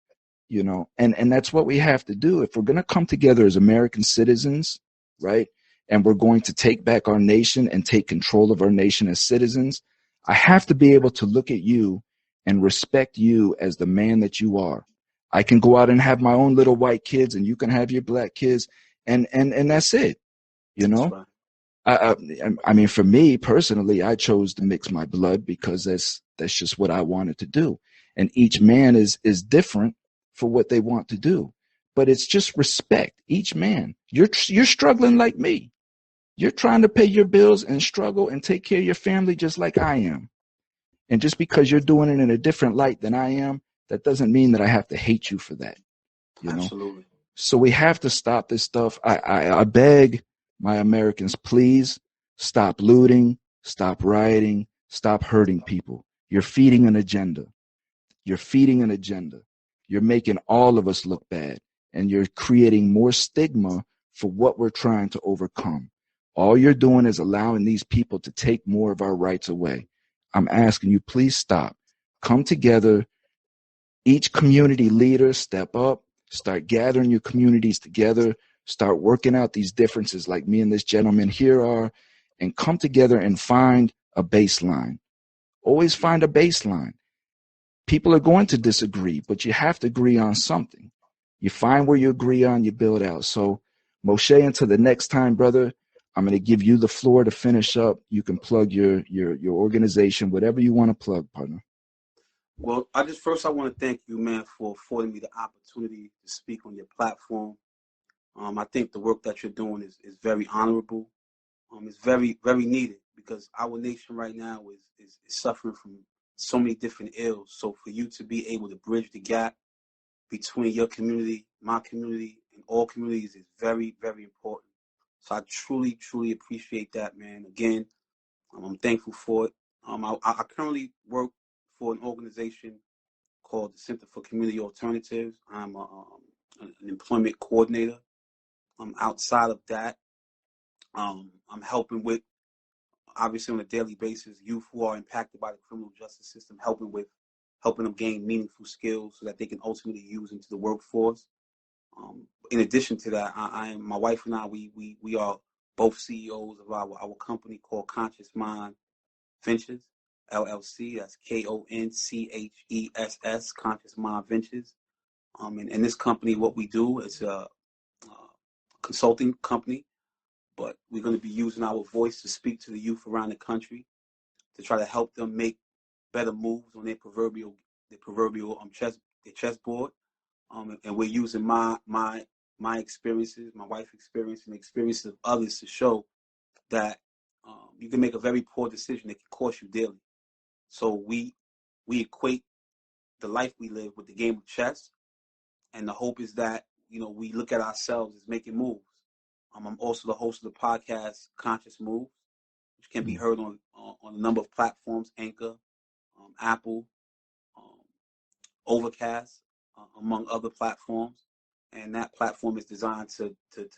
you know, and that's what we have to do. If we're going to come together as American citizens, right, and we're going to take back our nation and take control of our nation as citizens, I have to be able to look at you and respect you as the man that you are. I can go out and have my own little white kids and you can have your black kids, and that's it, you know. Right. I mean, for me personally, I chose to mix my blood because that's just what I wanted to do. And each man is different for what they want to do, but it's just respect each man. You're struggling like me. You're trying to pay your bills and struggle and take care of your family just like I am. And just because you're doing it in a different light than I am, that doesn't mean that I have to hate you for that. You know? Absolutely. So we have to stop this stuff. I beg my Americans, please stop looting, stop rioting, stop hurting people. You're feeding an agenda. You're feeding an agenda. You're making all of us look bad, and you're creating more stigma for what we're trying to overcome. All you're doing is allowing these people to take more of our rights away. I'm asking you, please stop. Come together. Each community leader step up, start gathering your communities together, start working out these differences like me and this gentleman here are, and come together and find a baseline. Always find a baseline. People are going to disagree, but you have to agree on something. You find where you agree on, you build out. So, Moshe, until the next time, brother, I'm going to give you the floor to finish up. You can plug your organization, whatever you want to plug, partner. Well, I want to thank you, man, for affording me the opportunity to speak on your platform. I think the work that you're doing is very honorable. It's very, very needed because our nation right now is suffering from so many different ills. So for you to be able to bridge the gap between your community, my community, and all communities is very, very important. So I truly, truly appreciate that, man. Again, I'm thankful for it. I currently work for an organization called the Center for Community Alternatives. I'm an employment coordinator. Outside of that, I'm helping with, obviously on a daily basis, youth who are impacted by the criminal justice system, helping them gain meaningful skills so that they can ultimately use into the workforce. In addition to that, my wife and I, we are both CEOs of our company called Conscious Mind Ventures, LLC. That's KONCHESS, Conscious Mind Ventures. And this company, what we do is a consulting company, but we're going to be using our voice to speak to the youth around the country to try to help them make better moves on their proverbial chessboard. And we're using my experiences, my wife's experience, and the experiences of others to show that you can make a very poor decision that can cost you dearly. So we equate the life we live with the game of chess, and the hope is that we look at ourselves as making moves. I'm also the host of the podcast Conscious Moves, which can be heard on a number of platforms: Anchor, Apple, Overcast, among other platforms. And that platform is designed to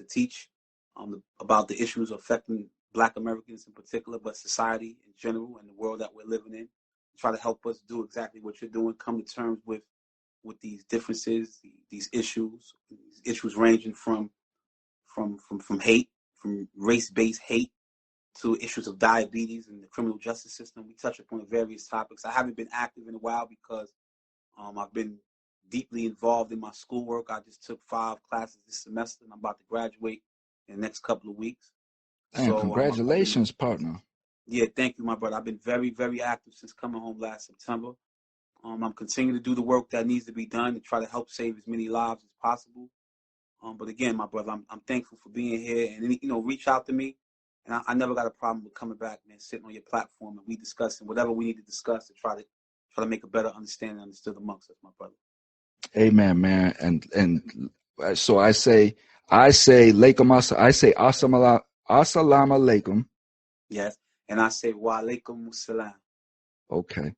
teach about the issues affecting Black Americans in particular, but society in general and the world that we're living in. Try to help us do exactly what you're doing, come to terms with these differences, these issues ranging from hate, from race-based hate, to issues of diabetes and the criminal justice system. We touch upon various topics. I haven't been active in a while because I've been deeply involved in my schoolwork. I just took 5 classes this semester, and I'm about to graduate in the next couple of weeks. Damn, congratulations, partner. Yeah, thank you, my brother. I've been very, very active since coming home last September. I'm continuing to do the work that needs to be done to try to help save as many lives as possible. But again, my brother, I'm thankful for being here, and reach out to me. And I never got a problem with coming back, man, sitting on your platform, and we discussing whatever we need to discuss to try to make a better understanding understood amongst us, my brother. Amen, man. And so I say Laikum, I say Assalamu alaikum. Yes, and I say Wa alaikum salam. Okay.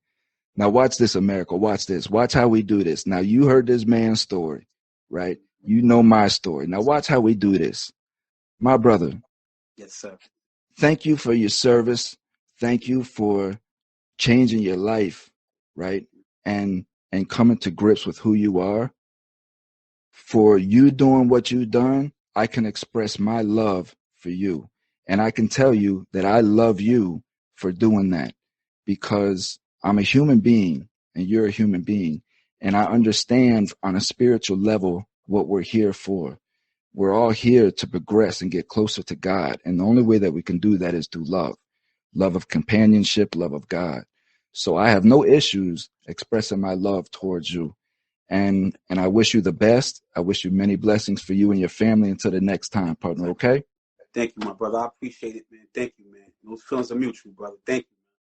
Now watch this, America. Watch this. Watch how we do this. Now you heard this man's story, right? You know my story. Now watch how we do this. My brother. Yes, sir. Thank you for your service. Thank you for changing your life, right? And coming to grips with who you are. For you doing what you've done, I can express my love for you. And I can tell you that I love you for doing that, because I'm a human being and you're a human being. And I understand on a spiritual level what we're here for. We're all here to progress and get closer to God. And the only way that we can do that is through love of companionship, love of God. So I have no issues expressing my love towards you. And I wish you the best. I wish you many blessings for you and your family until the next time, partner. Okay? Thank you, my brother. I appreciate it, man. Thank you, man. Those feelings are mutual, brother. Thank you.